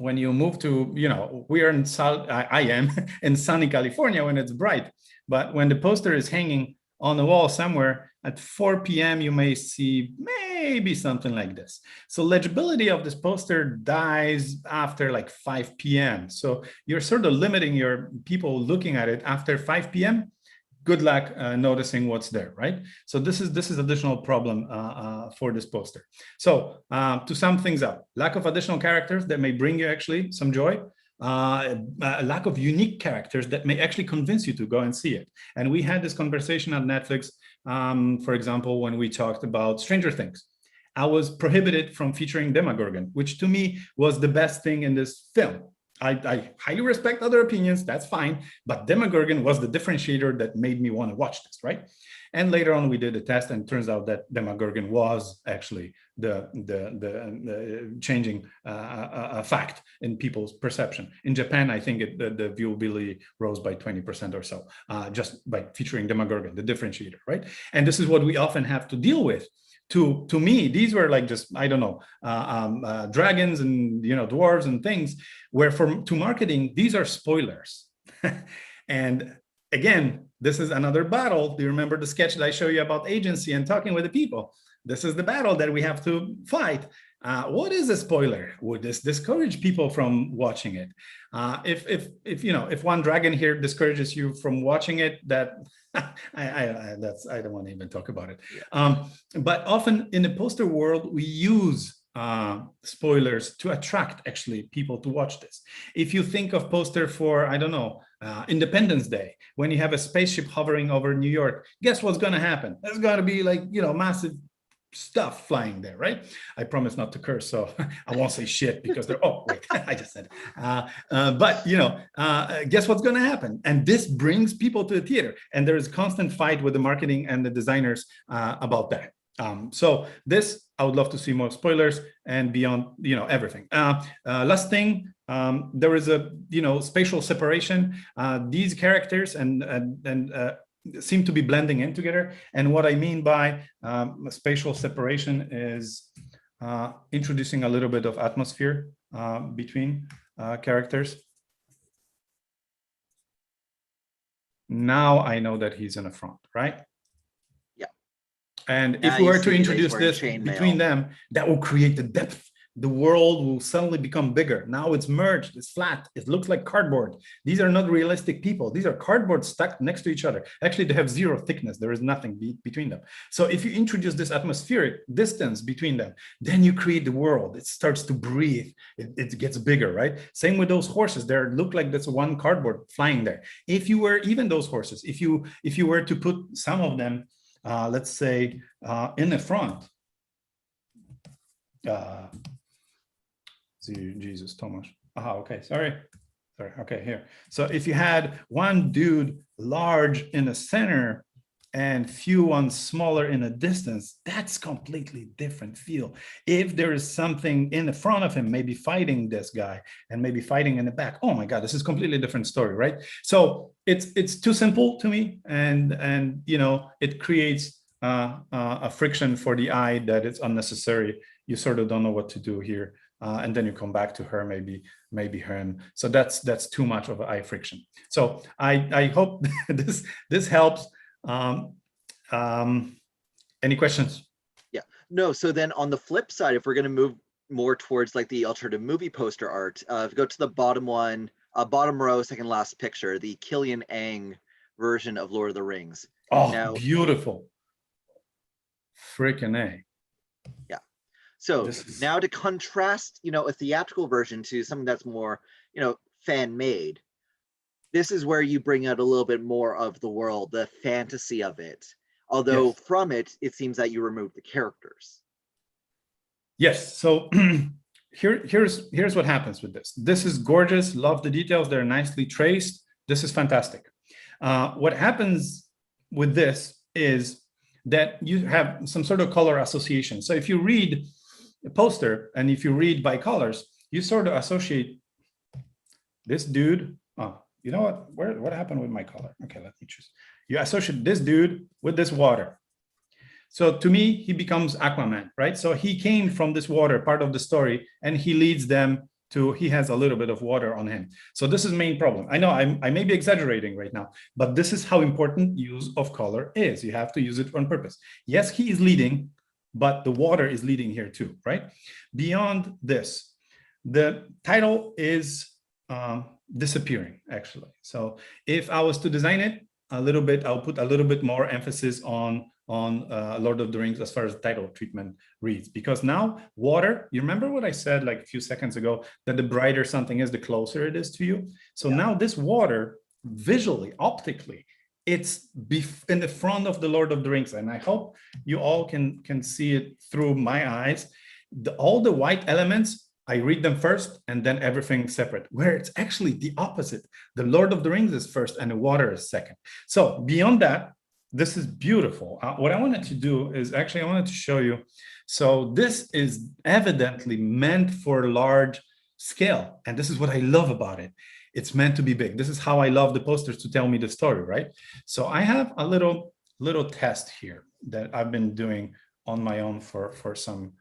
Speaker 2: move to, you know, we are in I am in sunny California when it's bright, but when the poster is hanging on the wall somewhere at 4 p.m., you may see maybe something like this. So legibility of this poster dies after like 5 p.m. So you're sort of limiting your people looking at it after 5 p.m. Good luck noticing what's there, right? So this is additional problem for this poster. So to sum things up, lack of additional characters that may bring you actually some joy, lack of unique characters that may actually convince you to go and see it. And we had this conversation on Netflix, for example, when we talked about Stranger Things. I was prohibited from featuring Demogorgon, which to me was the best thing in this film. I highly respect other opinions, that's fine, but Demogorgon was the differentiator that made me want to watch this, right? And later on we did a test and it turns out that Demogorgon was actually the changing fact in people's perception. In Japan, I think the viewability rose by 20% or so, just by featuring Demogorgon, the differentiator, right? And this is what we often have to deal with. To me, these were like just, I don't know, dragons and, you know, dwarves and things, where to marketing, these are spoilers. And again, this is another battle. Do you remember the sketch that I showed you about agency and talking with the people? This is the battle that we have to fight. What is a spoiler? Would this discourage people from watching it? If you know, if one dragon here discourages you from watching it, that I don't want to even talk about it. But often in the poster world, we use spoilers to attract actually people to watch this. If you think of poster for, I don't know, Independence Day, when you have a spaceship hovering over New York, guess what's going to happen? There's going to be like, you know, massive stuff flying there, right? I promise not to curse, so I won't say shit because they're, oh, wait, I just said, but you know, guess what's going to happen? And this brings people to the theater, and there is constant fight with the marketing and the designers about that. So this, I would love to see more spoilers and beyond, you know, everything. Last thing, there is a, you know, spatial separation. These characters and seem to be blending in together. And what I mean by spatial separation is introducing a little bit of atmosphere between characters. Now I know that he's in the front, right?
Speaker 1: Yeah.
Speaker 2: And if we were to introduce this between them, that will create the depth. The world will suddenly become bigger. Now it's merged, it's flat, it looks like cardboard. These are not realistic people. These are cardboard stuck next to each other. Actually, they have zero thickness. There is nothing between them. So if you introduce this atmospheric distance between them, then you create the world. It starts to breathe. It gets bigger, right? Same with those horses. They look like that's one cardboard flying there. If you were, even those horses, if you were to put some of them, let's say, in the front, Jesus, Tomasz. Okay, sorry. Okay, here. So if you had one dude large in the center and few ones smaller in the distance, that's completely different feel. If there is something in the front of him, maybe fighting this guy and maybe fighting in the back, oh my God, this is a completely different story, right? So it's too simple to me, and you know, it creates a friction for the eye that it's unnecessary. You sort of don't know what to do here. And then you come back to her, maybe him. So that's too much of eye friction. So I hope this helps. Any questions?
Speaker 1: Yeah, no. So then on the flip side, if we're going to move more towards like the alternative movie poster art, if you go to the bottom one, bottom row, second last picture, the Killian Ang version of Lord of the Rings.
Speaker 2: Oh, now, beautiful. Freaking A.
Speaker 1: Yeah. So
Speaker 2: Is...
Speaker 1: now to contrast, a theatrical version to something that's more, fan made. This is where you bring out a little bit more of the world, the fantasy of it. Although
Speaker 2: yes.
Speaker 1: from it, it seems that you remove the characters.
Speaker 2: Yes. So here's what happens with this. This is gorgeous. Love the details. They're nicely traced. This is fantastic. What happens with this is that you have some sort of color association. So if you read a poster and if you read by colors, you sort of associate this dude. Oh, you know what? What happened with my color? Okay, let me choose. You associate this dude with this water. So to me, he becomes Aquaman, right? So he came from this water, part of the story, and he leads them to, he has a little bit of water on him. So this is main problem. I know I may be exaggerating right now, but this is how important use of color is. You have to use it on purpose. Yes, he is leading, but the water is leading here too, right? Beyond this, the title is disappearing, actually. So if I was to design it a little bit, I'll put a little bit more emphasis on Lord of the Rings as far as title treatment reads, because now water, you remember what I said like a few seconds ago, that the brighter something is, the closer it is to you. So now this water, visually, optically, it's in the front of the Lord of the Rings, and I hope you all can see it through my eyes. All the white elements, I read them first and then everything separate, where it's actually the opposite. The Lord of the Rings is first and the water is second. So beyond that, this is beautiful. What I wanted to do is actually, I wanted to show you. So this is evidently meant for large scale. And this is what I love about it. It's meant to be big. This is how I love the posters to tell me the story, right? So I have a little test here that I've been doing on my own for some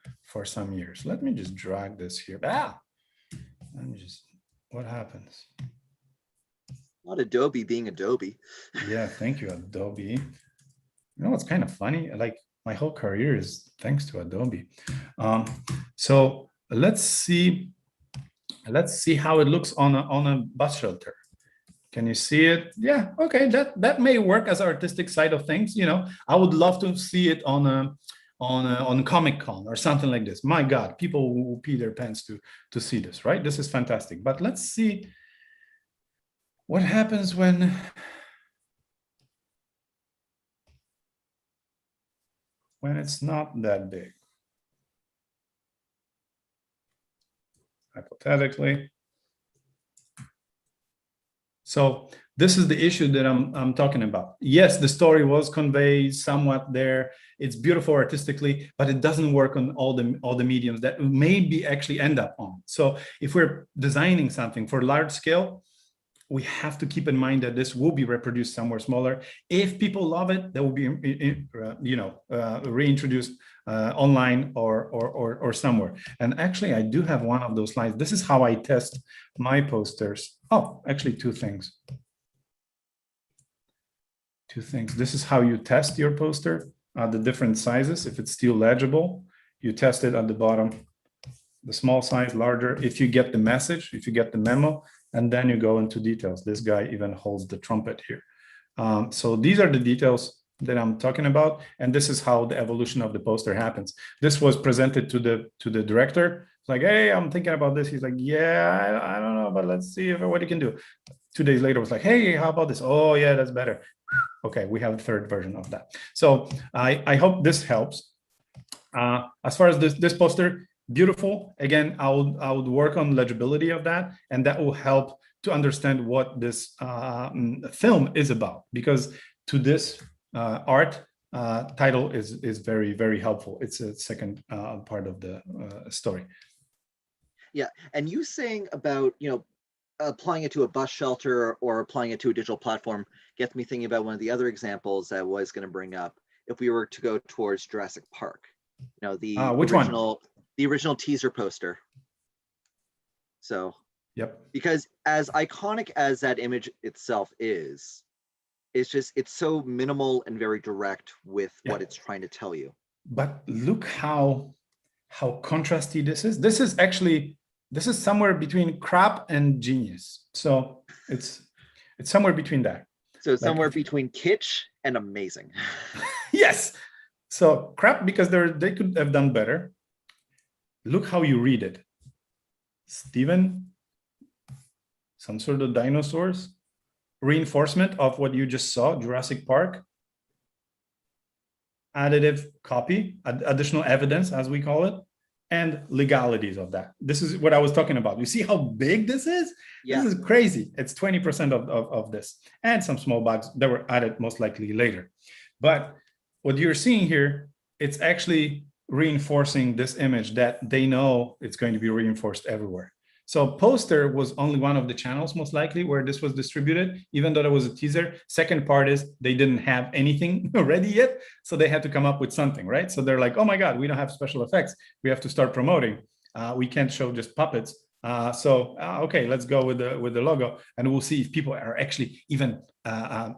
Speaker 2: years. Let me just drag this here. Let me just, what happens?
Speaker 1: Not Adobe being Adobe.
Speaker 2: Yeah, thank you, Adobe. You know what's kind of funny? Like my whole career is thanks to Adobe. So let's see how it looks on a bus shelter. Can you see it? Yeah, okay, that may work as artistic side of things. I would love to see it on Comic-Con or something like this. My God, people will pee their pants to see this, right? This is fantastic. But let's see what happens when it's not that big. Hypothetically. So this is the issue that I'm talking about. Yes, the story was conveyed somewhat there. It's beautiful artistically, but it doesn't work on all the mediums that maybe actually end up on. So if we're designing something for large scale, we have to keep in mind that this will be reproduced somewhere smaller. If people love it, that will be, reintroduced online or somewhere. And actually, I do have one of those slides. This is how I test my posters. Oh, actually, two things. This is how you test your poster at the different sizes. If it's still legible, you test it at the bottom, the small size, larger. If you get the message, if you get the memo, and then you go into details. This guy even holds the trumpet here. So these are the details that I'm talking about. And this is how the evolution of the poster happens. This was presented to the director. It's like, hey, I'm thinking about this. He's like, yeah, I don't know, but let's see what he can do. 2 days later, it was like, hey, how about this? Oh, yeah, that's better. Okay, we have a third version of that. So I hope this helps. As far as this poster, beautiful. Again, I would work on legibility of that, and that will help to understand what this film is about. Because to this art, title is very, very helpful. It's a second part of the story.
Speaker 1: Yeah, and you saying about applying it to a bus shelter or applying it to a digital platform gets me thinking about one of the other examples that I was going to bring up. If we were to go towards Jurassic Park, the original teaser poster. So,
Speaker 2: yep.
Speaker 1: Because as iconic as that image itself is, it's so minimal and very direct with what it's trying to tell you.
Speaker 2: But look how contrasty this is. This is somewhere between crap and genius. So it's somewhere between that.
Speaker 1: So somewhere between kitsch and amazing.
Speaker 2: Yes. So crap, because they could have done better. Look how you read it. Steven, some sort of dinosaurs, reinforcement of what you just saw, Jurassic Park, additive copy, additional evidence, as we call it, and legalities of that. This is what I was talking about. You see how big this is? Yeah. This is crazy. It's 20% of this, and some small bugs that were added most likely later. But what you're seeing here, it's actually reinforcing this image that they know it's going to be reinforced everywhere. So poster was only one of the channels most likely where this was distributed, even though there was a teaser. Second part is they didn't have anything ready yet, so they had to come up with something, right? So they're like, oh my God, we don't have special effects. We have to start promoting. We can't show just puppets. Okay, let's go with the logo, and we'll see if people are actually even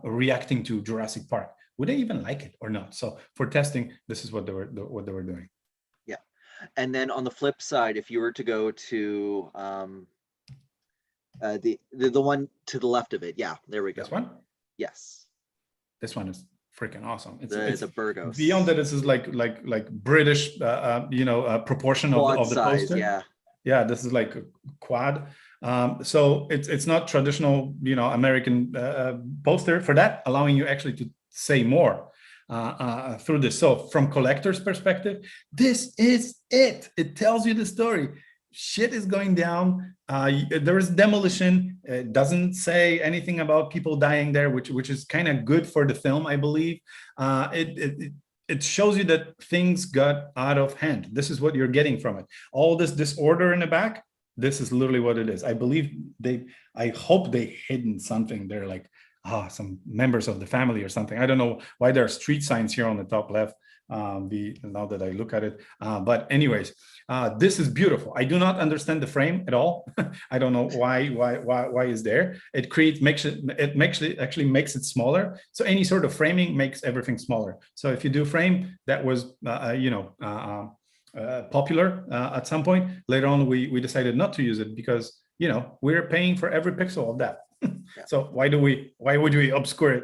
Speaker 2: reacting to Jurassic Park. Would they even like it or not? So for testing, this is what they were doing.
Speaker 3: Yeah, and then on the flip side, if you were to go to the one to the left of it, yeah, there we go.
Speaker 2: This one?
Speaker 3: Yes.
Speaker 2: This one is freaking awesome.
Speaker 3: It's a Burgos.
Speaker 2: Beyond that, this is like British, proportion of the
Speaker 3: size,
Speaker 2: poster.
Speaker 3: Yeah.
Speaker 2: Yeah, this is like a quad. So it's not traditional, American poster for that, allowing you actually to say more through this. So from collector's perspective, this is it. It tells you the story. Shit is going down. There is demolition. It doesn't say anything about people dying there, which is kind of good for the film, I believe. It shows you that things got out of hand. This is what you're getting from it. All this disorder in the back, this is literally what it is. I believe I hope they hidden something there, like some members of the family or something. I don't know why there are street signs here on the top left. Now that I look at it, but anyways, this is beautiful. I do not understand the frame at all. I don't know why is there. It actually makes it smaller. So any sort of framing makes everything smaller. So if you do frame, that was popular at some point. Later on, we decided not to use it because we're paying for every pixel of that. Yeah. So why would we obscure it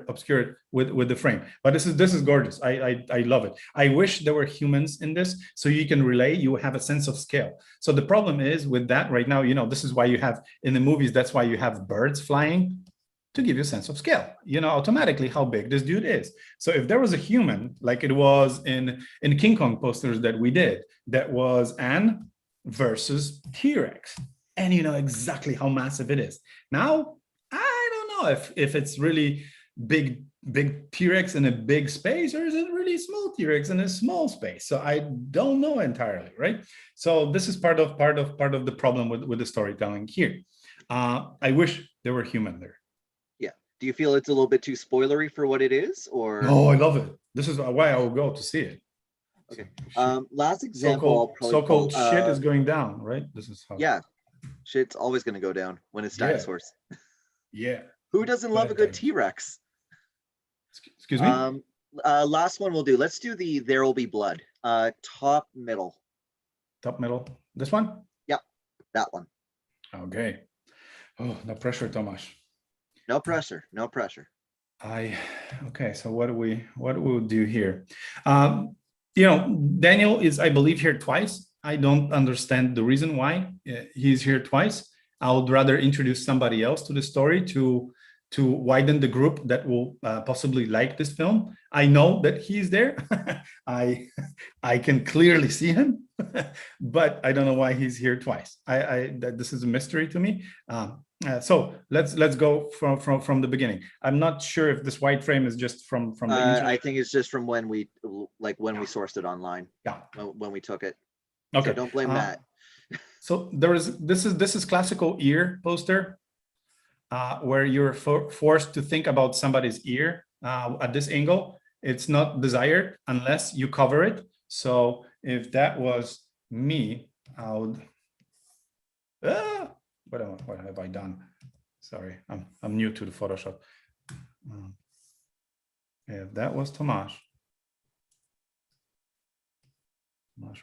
Speaker 2: with the frame? But this is gorgeous. I love it. I wish there were humans in this so you can relay, you have a sense of scale. So the problem is with that right now, this is why you have in the movies, that's why you have birds flying, to give you a sense of scale, automatically how big this dude is. So if there was a human, like it was in King Kong posters that we did, that was Anne versus T-Rex, and you know exactly how massive it is. Now, I don't know if it's really big T-Rex in a big space, or is it really small T-Rex in a small space? So I don't know entirely, right? So this is part of the problem with the storytelling here. I wish there were human there.
Speaker 3: Yeah. Do you feel it's a little bit too spoilery for what it is, or?
Speaker 2: Oh, I love it. This is why I will go to see it.
Speaker 3: Okay. Last example.
Speaker 2: So-called shit is going down, right? This is how.
Speaker 3: Yeah. Shit's always going to go down when it's dinosaurs.
Speaker 2: Yeah.
Speaker 3: Who doesn't love a good T-Rex?
Speaker 2: Excuse me?
Speaker 3: Last one we'll do. Let's do the There Will Be Blood. Top middle.
Speaker 2: Top middle. This one?
Speaker 3: Yeah, that one.
Speaker 2: Okay. Oh, no pressure, Tomasz.
Speaker 3: No pressure. No pressure.
Speaker 2: Okay. So what do we do here? Daniel is, I believe, here twice. I don't understand the reason why he's here twice. I would rather introduce somebody else to the story to widen the group that will possibly like this film. I know that he's there. I can clearly see him, but I don't know why he's here twice. This is a mystery to me. So let's go from the beginning. I'm not sure if this white frame is just from the internet.
Speaker 3: I think it's just from when we sourced it online.
Speaker 2: Yeah.
Speaker 3: When we took it.
Speaker 2: Okay.
Speaker 3: So don't blame that.
Speaker 2: So this is classical ear poster, where you're forced to think about somebody's ear at this angle. It's not desired unless you cover it. So if that was me, I would. What have I done? Sorry, I'm new to the Photoshop. If that was Tomasz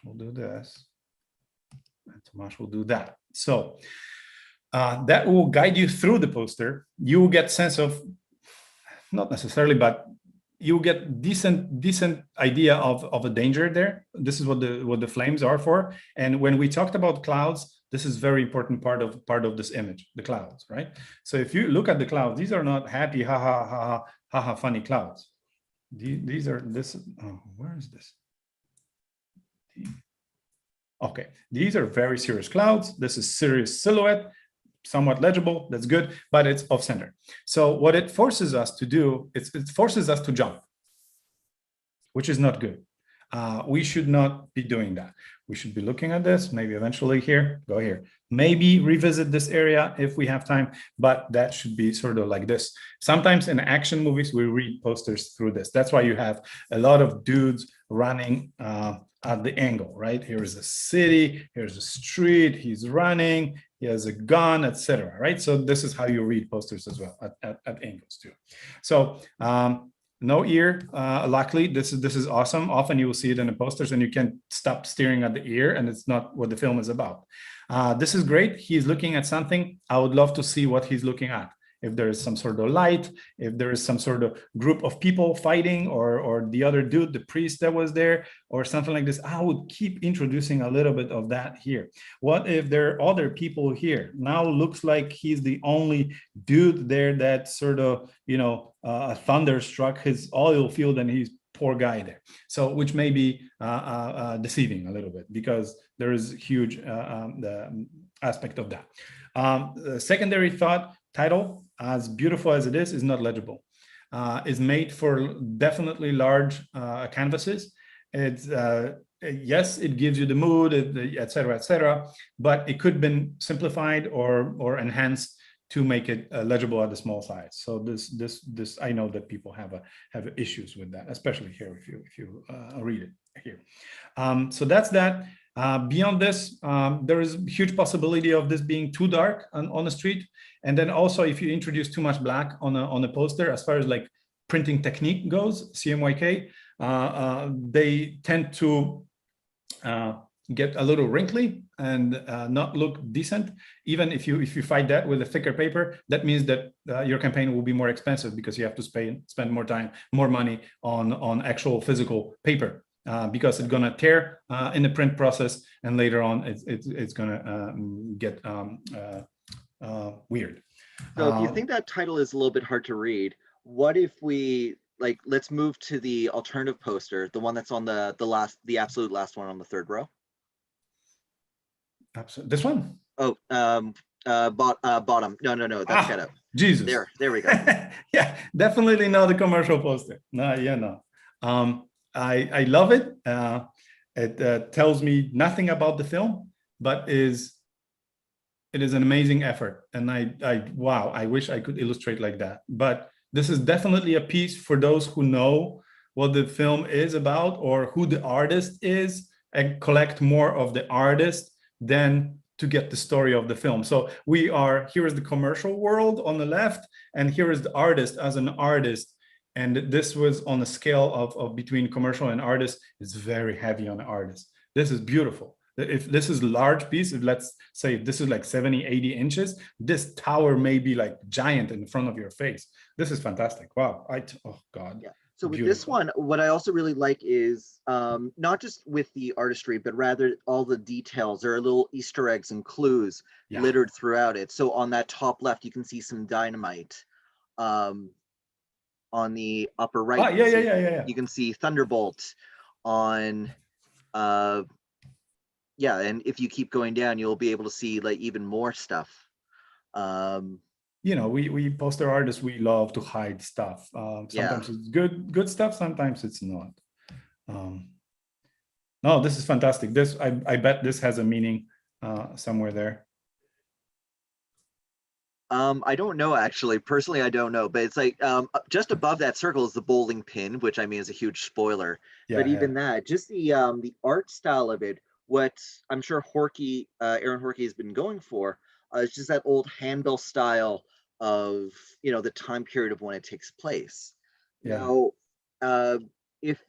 Speaker 2: will do this, and Tomasz will do that. So that will guide you through the poster. You will get sense of, not necessarily, but you get decent idea of a danger there. This is what the flames are for. And when we talked about clouds, this is very important part of this image, the clouds, right? So if you look at the clouds, these are not happy, ha ha ha ha ha ha funny clouds. These are this. Oh, where is this? Okay, these are very serious clouds. This is serious silhouette, somewhat legible, that's good, but it's off center. So what it forces us to do, it forces us to jump, which is not good. We should not be doing that. We should be looking at this, maybe eventually here, go here. Maybe revisit this area if we have time, but that should be sort of like this. Sometimes in action movies, we read posters through this. That's why you have a lot of dudes running at the angle, right? Here is a city, here's a street, he's running, he has a gun, etc. Right? So this is how you read posters as well at angles too. So no ear, luckily, this is awesome. Often you will see it in the posters and you can't stop staring at the ear, and it's not what the film is about. This is great. He's looking at something. I would love to see what he's looking at. If there is some sort of light, if there is some sort of group of people fighting, or the other dude, the priest that was there, or something like this, I would keep introducing a little bit of that here. What if there are other people here? Now looks like he's the only dude there that sort of, thunder struck his oil field and he's poor guy there. So which may be deceiving a little bit, because there is huge the aspect of that. The secondary thought, title, as beautiful as it is not legible. Is made for definitely large canvases. It's yes, it gives you the mood, etc., but it could have been simplified or enhanced to make it legible at the small size. So this I know that people have issues with that, especially here if you read it here. So that's that. Beyond this, there is a huge possibility of this being too dark on the street. And then also, if you introduce too much black on a poster, as far as like printing technique goes, CMYK, they tend to get a little wrinkly and not look decent. Even if you fight that with a thicker paper, that means that your campaign will be more expensive, because you have to spend more time, more money on actual physical paper. Because it's going to tear in the print process, and later on it's going to get weird.
Speaker 3: So if you think that title is a little bit hard to read, what if we let's move to the alternative poster, the one that's on the absolute last one on the third row.
Speaker 2: Absolutely. This one?
Speaker 3: Oh, bottom. No, that's got up.
Speaker 2: Jesus.
Speaker 3: There we go.
Speaker 2: Yeah, definitely not the commercial poster. No. I love it. It tells me nothing about the film, but it is an amazing effort. And wow, I wish I could illustrate like that. But this is definitely a piece for those who know what the film is about, or who the artist is, and collect more of the artist than to get the story of the film. So here is the commercial world on the left, and here is the artist as an artist. And this was on a scale of between commercial and artist. It's very heavy on the artist. This is beautiful. If this is a large piece, let's say if this is like 70, 80 inches, this tower may be like giant in front of your face. This is fantastic. Wow. Oh God.
Speaker 3: Yeah. So with this one, what I also really like is not just with the artistry, but rather all the details. There are little Easter eggs and clues littered throughout it. So on that top left, you can see some dynamite. On the upper right, you can see Thunderbolt. On and if you keep going down, you'll be able to see like even more stuff.
Speaker 2: We poster artists, we love to hide stuff. Sometimes it's good stuff, sometimes it's not. No, this is fantastic. This I bet this has a meaning somewhere there.
Speaker 3: I don't know, actually. Personally, I don't know, but it's like just above that circle is the bowling pin, which I mean is a huge spoiler. But even that, just the art style of it, what I'm sure Aaron Horkey has been going for, is just that old handbill style of the time period of when it takes place. Now, if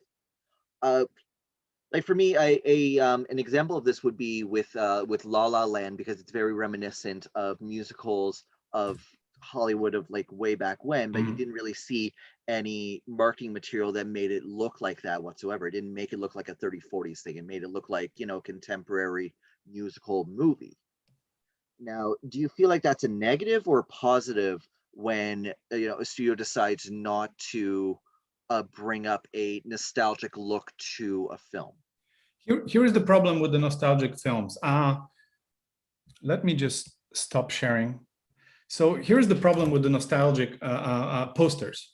Speaker 3: like for me, an example of this would be with La La Land, because it's very reminiscent of musicals of Hollywood of like way back when, but you
Speaker 2: Mhm.
Speaker 3: didn't really see any marketing material that made it look like that whatsoever. It didn't make it look like a 3040s thing. It made it look like, contemporary musical movie. Now, do you feel like that's a negative or a positive when a studio decides not to bring up a nostalgic look to a film?
Speaker 2: Here is the problem with the nostalgic films. Let me just stop sharing. So here's the problem with the nostalgic posters.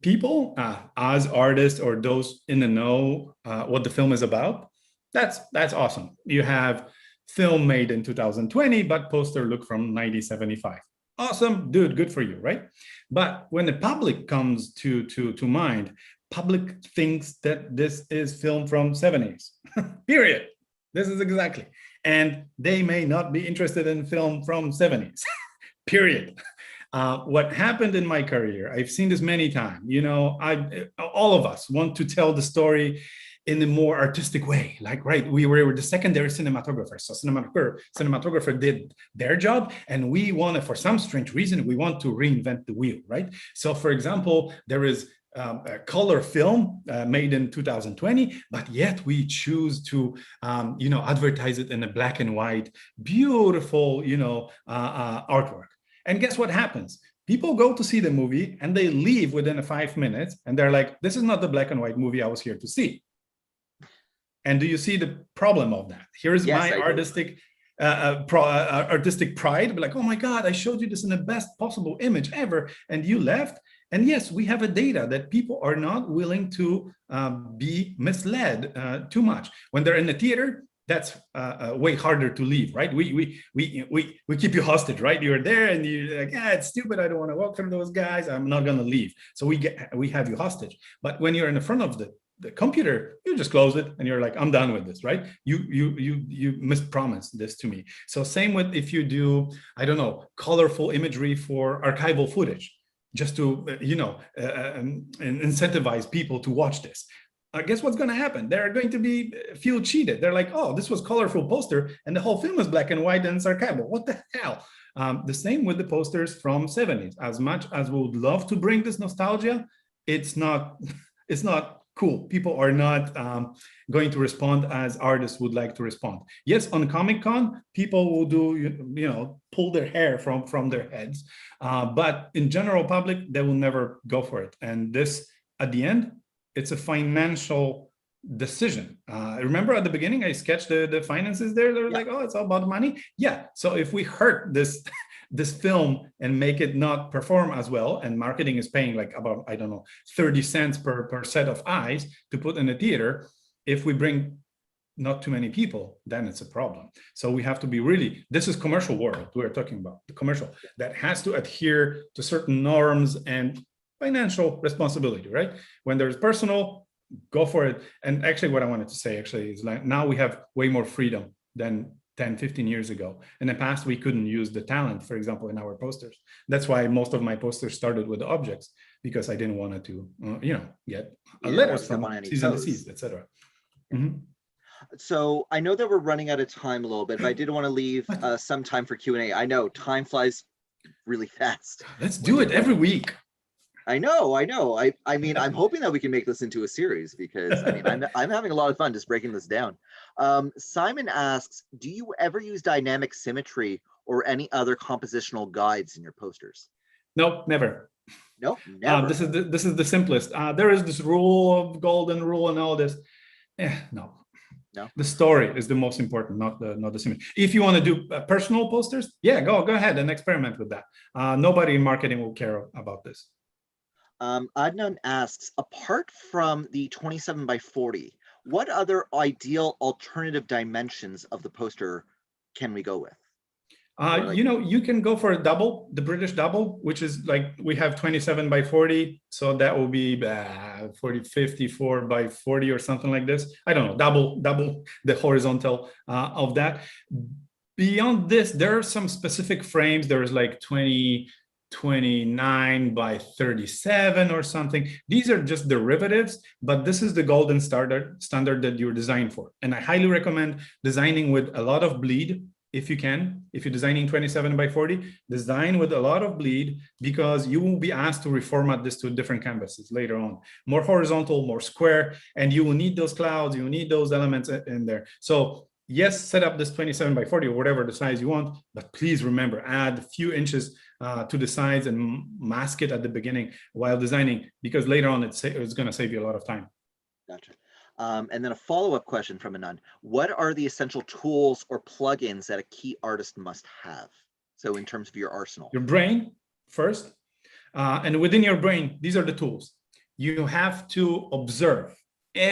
Speaker 2: People, as artists or those in the know what the film is about, that's awesome. You have film made in 2020, but poster look from 1975. Awesome, dude, good for you, right? But when the public comes to mind, public thinks that this is film from 70s. Period. This is exactly. And they may not be interested in film from 70s. Period. What happened in my career, I've seen this many times. All of us want to tell the story in a more artistic way. Like, right, we were the secondary cinematographers. So cinematographer did their job, and we want to, for some strange reason, we want to reinvent the wheel, right? So, for example, there is a color film made in 2020, but yet we choose to, advertise it in a black and white, beautiful, artwork. And guess what happens? People go to see the movie and they leave within 5 minutes and they're like, this is not the black and white movie I was here to see. And do you see the problem of that? Here's my artistic pride. Be like, oh my God, I showed you this in the best possible image ever, and you left. And yes, we have a data that people are not willing to be misled too much. When they're in the theater, that's way harder to leave, right? We keep you hostage, right? You're there and you're like, it's stupid. I don't want to walk through those guys. I'm not going to leave. So we have you hostage. But when you're in the front of the computer, you just close it and you're like, I'm done with this, right? You mispromised this to me. So same with if you do, I don't know, colorful imagery for archival footage, just to incentivize people to watch this. Guess what's going to happen? They're going to be feel cheated. They're like, oh, this was colorful poster and the whole film is black and white and it's archival. What the hell? The same with the posters from 70s. As much as we would love to bring this nostalgia, it's not cool. People are not going to respond as artists would like to respond. Yes, on Comic-Con, people will do, pull their hair from their heads. But in general public, they will never go for it. And this, at the end, it's a financial decision. Remember at the beginning, I sketched the finances there. They're like, oh, it's all about money. Yeah. So if we hurt this film and make it not perform as well, and marketing is paying like about, I don't know, 30 cents per set of eyes to put in a theater, if we bring not too many people, then it's a problem. So we have to be really, this is commercial world we're talking about, the commercial that has to adhere to certain norms and financial responsibility, right? When there's personal, go for it. And actually what I wanted to say actually is like, now we have way more freedom than 10, 15 years ago. In the past, we couldn't use the talent, for example, in our posters. That's why most of my posters started with the objects, because I didn't want to, get letters from C's and C's, etc. Mm-hmm.
Speaker 3: So I know that we're running out of time a little bit, but I did want to leave some time for Q&A. I know time flies really fast.
Speaker 2: Let's do it every week.
Speaker 3: I know. I mean, I'm hoping that we can make this into a series, because I mean, I'm having a lot of fun just breaking this down. Simon asks, do you ever use dynamic symmetry or any other compositional guides in your posters?
Speaker 2: No, never.
Speaker 3: No, never.
Speaker 2: This is the simplest. There is this golden rule and all this. No. The story is the most important, not the symmetry. If you want to do personal posters, go ahead and experiment with that. Nobody in marketing will care about this.
Speaker 3: Adnan asks, apart from the 27x40, what other ideal alternative dimensions of the poster can we go with?
Speaker 2: You can go for a double, the British double, which is like, we have 27x40. So that will be 54x40 or something like this. I don't know, double the horizontal of that. Beyond this, there are some specific frames. There is like 29x37 or something. These are just derivatives, but this is the golden standard that you're designed for. And I highly recommend designing with a lot of bleed if you can, if you're designing 27 by 40, design with a lot of bleed, because you will be asked to reformat this to different canvases later on, more horizontal, more square, and you will need those clouds, you will need those elements in there. So yes, set up this 27 by 40 or whatever the size you want, but please remember, add a few inches to the sides and mask it at the beginning while designing, because later on it's going to save you a lot of time.
Speaker 3: Gotcha. And then a follow-up question from Anand. What are the essential tools or plugins that a key artist must have? So in terms of your arsenal.
Speaker 2: Your brain first, and within your brain, these are the tools. You have to observe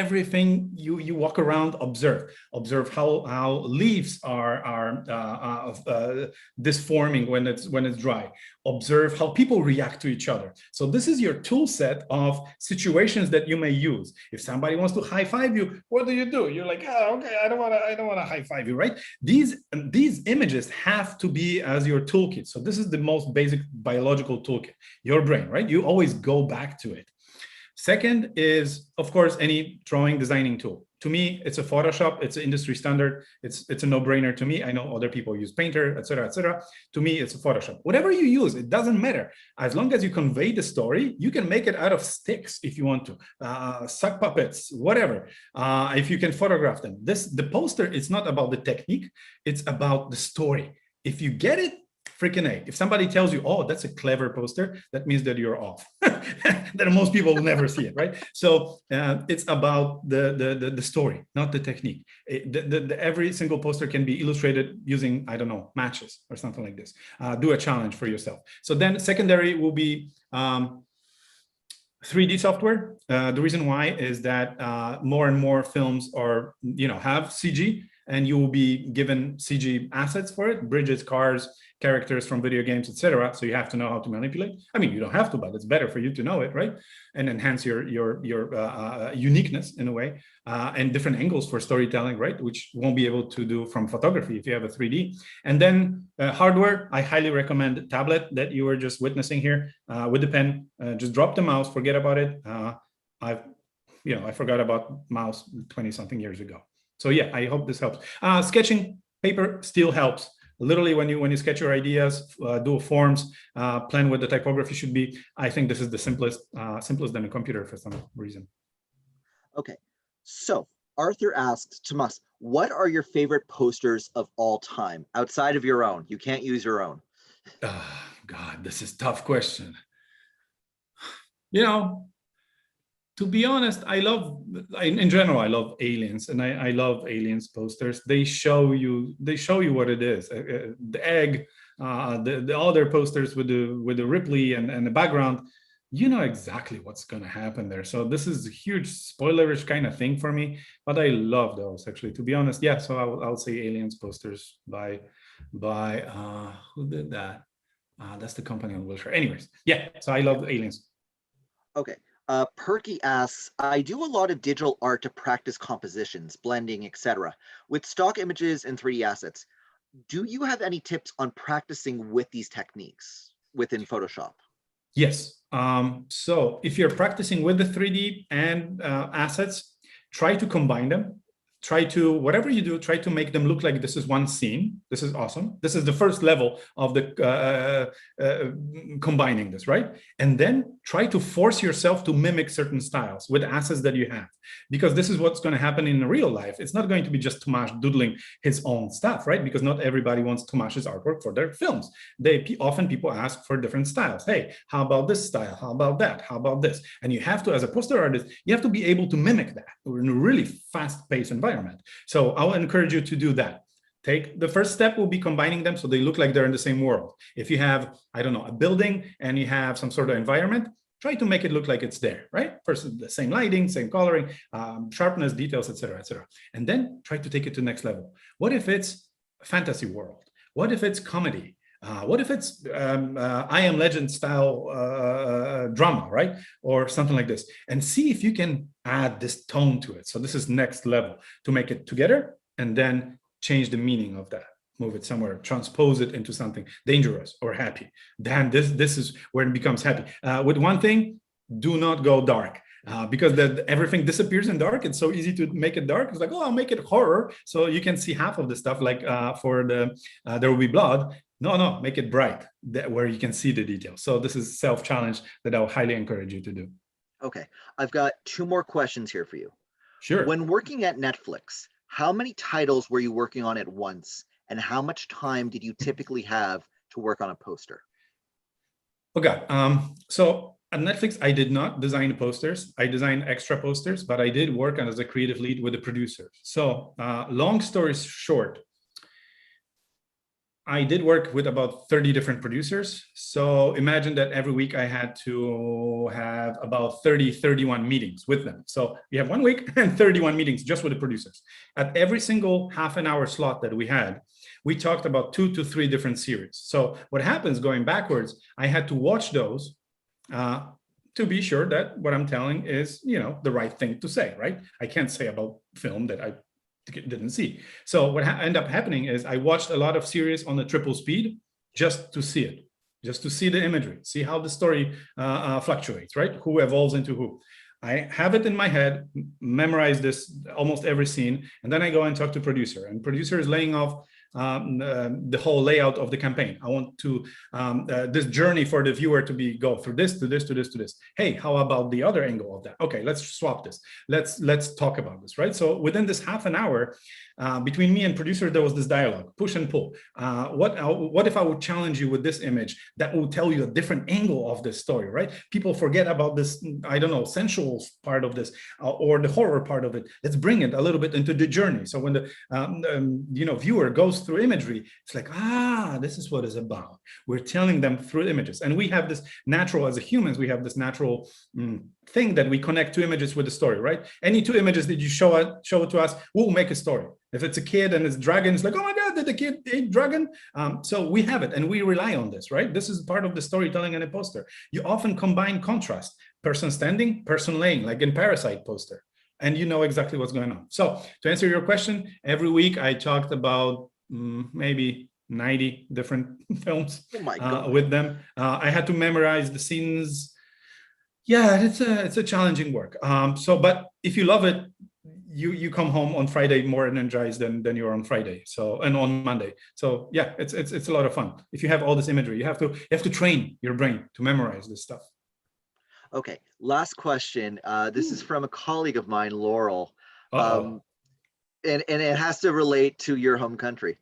Speaker 2: everything you walk around. Observe how leaves are disforming when it's dry. Observe how people react to each other. So this is your tool set of situations that you may use. If somebody wants to high five you, what do? You're like, oh, okay, I don't want to high five you, right? These images have to be as your toolkit. So this is the most basic biological toolkit, your brain, right? You always go back to it. Second is, of course, any drawing designing tool. To me, it's a Photoshop. It's an industry standard. It's a no-brainer to me. I know other people use Painter, etc., etc. To me, it's a Photoshop. Whatever you use, it doesn't matter. As long as you convey the story, you can make it out of sticks if you want to, sock puppets, whatever. If you can photograph them. The poster is not about the technique. It's about the story. If you get it, freaking A. If somebody tells you, oh, that's a clever poster, that means that you're off. That most people will never see it, right? So it's about the story, not the technique. Every single poster can be illustrated using, I don't know, matches or something like this. Do a challenge for yourself. So then secondary will be 3D software. The reason why is that more and more films are, have CG, and you will be given CG assets for it, bridges, cars, characters from video games, etc. So you have to know how to manipulate. I mean, you don't have to, but it's better for you to know it, right? And enhance your uniqueness in a way, and different angles for storytelling, right? Which won't be able to do from photography if you have a 3D. And then hardware, I highly recommend the tablet that you were just witnessing here with the pen. Just drop the mouse, forget about it. I forgot about mouse 20-something years ago. So yeah, I hope this helps. Sketching paper still helps. Literally, when you sketch your ideas, do forms, plan what the typography should be. I think this is the simplest than a computer for some reason.
Speaker 3: Okay, so Arthur asks, Tomasz, what are your favorite posters of all time outside of your own? You can't use your own.
Speaker 2: God, this is a tough question. To be honest, in general, I love aliens, and I love aliens posters. They show you what it is. The egg, the other posters with the Ripley and the background, you know exactly what's going to happen there. So this is a huge spoilerish kind of thing for me, but I love those actually, to be honest. Yeah, so I'll say aliens posters by who did that? That's the company on Wilshire. Anyways, yeah, so I love aliens.
Speaker 3: Okay. Perky asks, I do a lot of digital art to practice compositions, blending, etc. with stock images and 3D assets. Do you have any tips on practicing with these techniques within Photoshop?
Speaker 2: Yes. So if you're practicing with the 3D and assets, try to combine them. Whatever you do, try to make them look like this is one scene. This is awesome. This is the first level of the combining this, right? And then try to force yourself to mimic certain styles with assets that you have, because this is what's going to happen in real life. It's not going to be just Tomasz doodling his own stuff, right? Because not everybody wants Tomasz's artwork for their films. Often people ask for different styles. Hey, how about this style? How about that? How about this? And you have to, as a poster artist, you have to be able to mimic that in a really fast-paced environment. So I'll encourage you to do that. The first step will be combining them so they look like they're in the same world. If you have, I don't know, a building and you have some sort of environment, try to make it look like it's there, right? First, the same lighting, same coloring, sharpness, details, etc., etc. And then try to take it to the next level. What if it's a fantasy world? What if it's comedy? What if it's I Am Legend style drama, right? Or something like this. And see if you can add this tone to it. So this is next level to make it together and then change the meaning of that. Move it somewhere, transpose it into something dangerous or happy. Then this is where it becomes happy. With one thing, do not go dark. because everything disappears in dark. It's so easy to make it dark. It's like, oh, I'll make it horror, so you can see half of the stuff. Like for the There Will Be Blood. No, make it bright, where you can see the details. So this is self-challenge that I'll highly encourage you to do.
Speaker 3: Okay, I've got 2 more questions here for you.
Speaker 2: Sure.
Speaker 3: When working at Netflix, how many titles were you working on at once, and how much time did you typically have to work on a poster?
Speaker 2: Okay, so at Netflix, I did not design the posters. I designed extra posters, but I did work as a creative lead with the producers. So long story short, I did work with about 30 different producers. So imagine that every week I had to have about 31 meetings with them. So we have 1 week and 31 meetings just with the producers. At every single half an hour slot that we had, we talked about 2 to 3 different series. So what happens going backwards, I had to watch those to be sure that what I'm telling is, the right thing to say, right? I can't say about film that I didn't see. So what ended up happening is I watched a lot of series on the triple speed just to see it, just to see the imagery, see how the story fluctuates, right? Who evolves into who. I have it in my head, memorize this almost every scene, and then I go and talk to producer, and producer is laying off the whole layout of the campaign. I want to this journey for the viewer to go through this to this to this to this. Hey, how about the other angle of that? Okay, let's swap this. Let's talk about this, right? So within this half an hour between me and producer, there was this dialogue, push and pull. What if I would challenge you with this image that will tell you a different angle of this story, right? People forget about this, I don't know, sensual part of this or the horror part of it. Let's bring it a little bit into the journey. So when the viewer goes through imagery, it's like, this is what it's about. We're telling them through images. And we have this natural, as humans, we have this natural thing that we connect 2 images with the story, right? Any 2 images that you show it to us will make a story. If it's a kid and it's dragon, it's like, oh my God, did the kid eat dragon? So we have it and we rely on this, right? This is part of the storytelling in a poster. You often combine contrast, person standing, person laying, like in Parasite poster, and you know exactly what's going on. So to answer your question, every week I talked about maybe 90 different films with them. I had to memorize the scenes. Yeah, it's a challenging work. But if you love it, you come home on Friday more energized than you are on Friday. And on Monday. So yeah, it's a lot of fun. If you have all this imagery, you have to train your brain to memorize this stuff.
Speaker 3: Okay, last question. This is from a colleague of mine, Laurel. And it has to relate to your home country.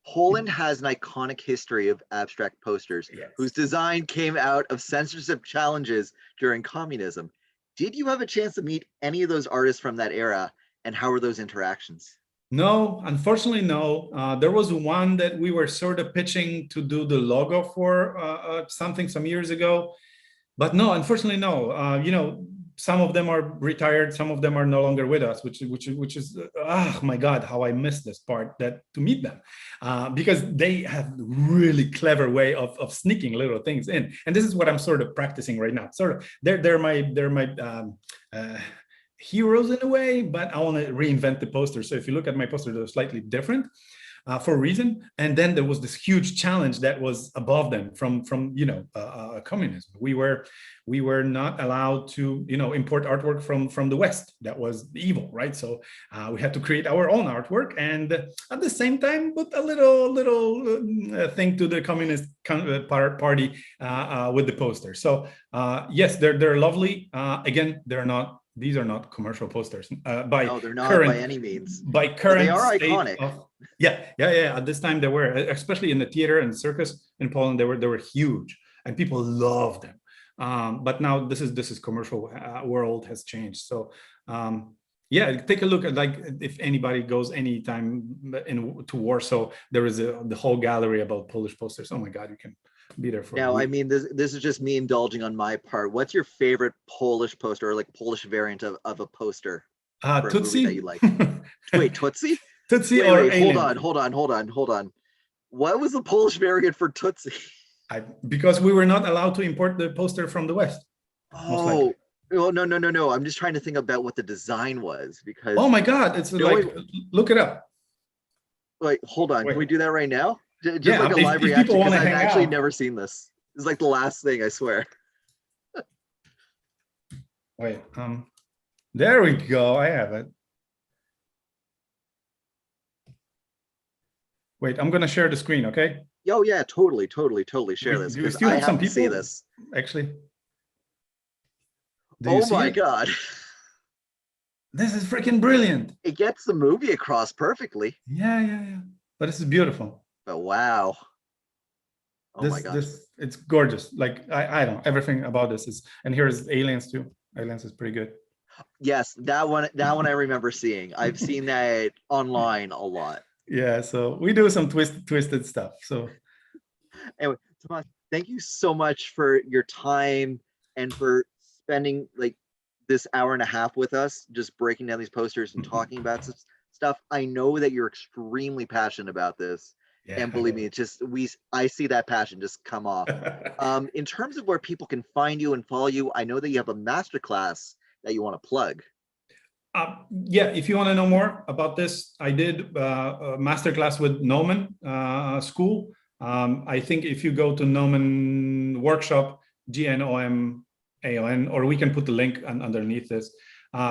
Speaker 3: Poland has an iconic history of abstract posters, whose design came out of censorship challenges during communism. Did you have a chance to meet any of those artists from that era, and how were those interactions?
Speaker 2: No, unfortunately, no. There was one that we were sort of pitching to do the logo for some years ago, but no, unfortunately, no. Some of them are retired, some of them are no longer with us, which is oh my God, how I miss this part, that to meet them, because they have really clever way of sneaking little things in, and this is what I'm sort of practicing right now. Sort of, they're my heroes in a way, but I want to reinvent the poster. So if you look at my poster, they're slightly different. For a reason, and then there was this huge challenge that was above them from communism. We were not allowed to import artwork from the West. That was evil, right? So we had to create our own artwork, and at the same time put a little thing to the Communist Party with the poster. So yes, they're lovely. Again, these are not commercial posters.
Speaker 3: No, they're not by any means.
Speaker 2: By current,
Speaker 3: they are iconic.
Speaker 2: Yeah. At this time, they were, especially in the theater and circus in Poland, they were huge, and people loved them. But now this is commercial world has changed. So yeah, take a look at, like, if anybody goes anytime to Warsaw, there is the whole gallery about Polish posters. Oh my God, you can be there for.
Speaker 3: Now, I mean, this is just me indulging on my part. What's your favorite Polish poster, or like Polish variant of a poster for a movie that you like? Wait, Tootsie?
Speaker 2: Tootsie
Speaker 3: wait, hold on. What was the Polish variant for Tootsie?
Speaker 2: Because we were not allowed to import the poster from the West.
Speaker 3: Oh, no. I'm just trying to think about what the design was, because.
Speaker 2: Oh my God, it's look it up.
Speaker 3: Wait, hold on. Can we do that right now? Just
Speaker 2: yeah,
Speaker 3: like a live reaction, because I've actually
Speaker 2: out.
Speaker 3: never seen this. It's like the last thing, I swear.
Speaker 2: Wait, There we go. I have it. Wait, I'm gonna share the screen, okay?
Speaker 3: Oh yeah, totally share this
Speaker 2: Do we
Speaker 3: because
Speaker 2: still
Speaker 3: I
Speaker 2: have some
Speaker 3: have to see
Speaker 2: people?
Speaker 3: this.
Speaker 2: Actually, do you
Speaker 3: Oh
Speaker 2: see
Speaker 3: my
Speaker 2: it?
Speaker 3: God.
Speaker 2: This is freaking brilliant.
Speaker 3: It gets the movie across perfectly.
Speaker 2: Yeah. But this is beautiful.
Speaker 3: But wow. Oh my gosh.
Speaker 2: It's gorgeous. Like I don't know, everything about this is, and here's Aliens too. Aliens is pretty good.
Speaker 3: Yes, that one I remember seeing. I've seen that online a lot.
Speaker 2: Yeah, so we do some twisted stuff. So
Speaker 3: Anyway, Tomasz, thank you so much for your time and for spending like this hour and a half with us, just breaking down these posters and talking about stuff. I know that you're extremely passionate about this.
Speaker 2: yeah,
Speaker 3: And believe me, it's just I see that passion just come off. In terms of where people can find you and follow you, I know that you have a masterclass that you want to plug.
Speaker 2: Yeah, if you want to know more about this, I did a masterclass with Noman School. I think if you go to Noman Workshop, GNOMAON, or we can put the link underneath this.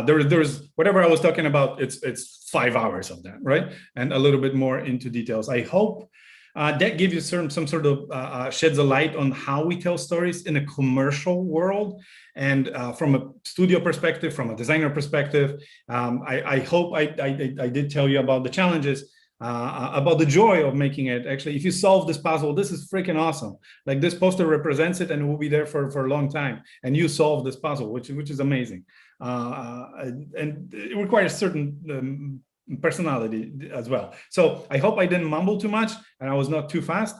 Speaker 2: There's whatever I was talking about. It's 5 hours of that, right? And a little bit more into details. I hope that gives you some sort of sheds a light on how we tell stories in a commercial world, and from a studio perspective, from a designer perspective. I hope I did tell you about the challenges, about the joy of making it. Actually, if you solve this puzzle, this is freaking awesome. Like this poster represents it, and it will be there for a long time. And you solve this puzzle, which is amazing. And it requires certain personality as well. So I hope I didn't mumble too much and I was not too fast.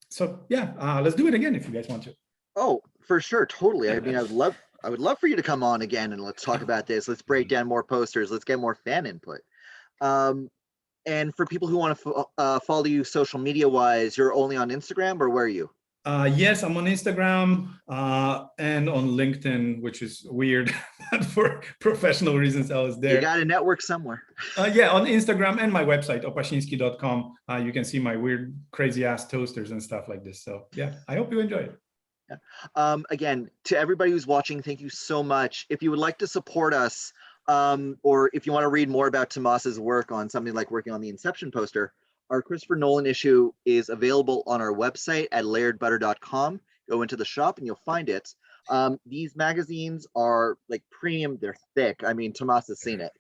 Speaker 2: So yeah, let's do it again if you guys want to.
Speaker 3: Oh, for sure, totally. I mean, I would love for you to come on again and let's talk about this. Let's break down more posters. Let's get more fan input. And for people who want to follow you social media wise, you're only on Instagram, or where are you?
Speaker 2: Yes, I'm on Instagram and on LinkedIn, which is weird, but for professional reasons, I was there.
Speaker 3: You got a network somewhere.
Speaker 2: Yeah, on Instagram and my website, Opasinski.com. You can see my weird, crazy ass toasters and stuff like this. So yeah, I hope you enjoy it.
Speaker 3: Yeah. Again, to everybody who's watching, thank you so much. If you would like to support us, or if you want to read more about Tomas's work on something like working on the Inception poster, our Christopher Nolan issue is available on our website at layeredbutter.com. Go into the shop and you'll find it. These magazines are like premium. They're thick. I mean, Tomas has seen it.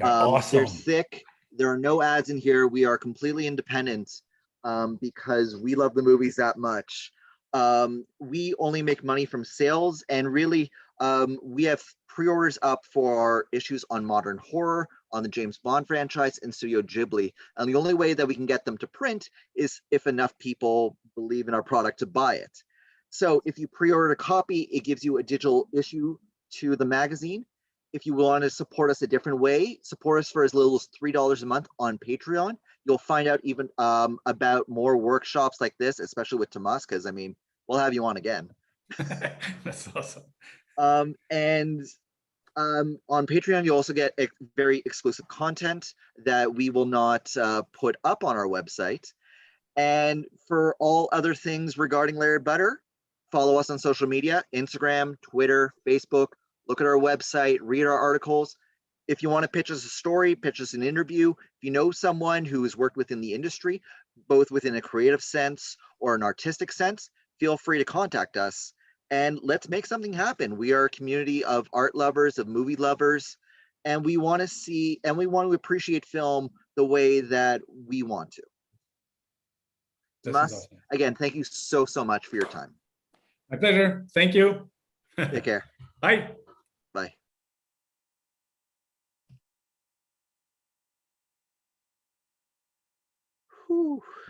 Speaker 2: Awesome.
Speaker 3: They're thick. There are no ads in here. We are completely independent because we love the movies that much. We only make money from sales, and really, we have pre-orders up for issues on modern horror, on the James Bond franchise, and Studio Ghibli. And the only way that we can get them to print is if enough people believe in our product to buy it. So if you pre-order a copy, it gives you a digital issue to the magazine. If you want to support us a different way, support us for as little as $3 a month on Patreon. You'll find out even about more workshops like this, especially with Tomas, because I mean, we'll have you on again.
Speaker 2: That's awesome.
Speaker 3: And on Patreon, you also get very exclusive content that we will not put up on our website. And for all other things regarding Layered Butter, follow us on social media, Instagram, Twitter, Facebook. Look at our website, read our articles. If you want to pitch us a story, pitch us an interview, if you know someone who has worked within the industry, both within a creative sense or an artistic sense, feel free to contact us. And let's make something happen. We are a community of art lovers, of movie lovers, and we want to see and we want to appreciate film the way that we want to. Tomas, awesome. Again, thank you so much for your time.
Speaker 2: My pleasure. Thank you.
Speaker 3: Take care.
Speaker 2: Bye.
Speaker 3: Bye. Whew.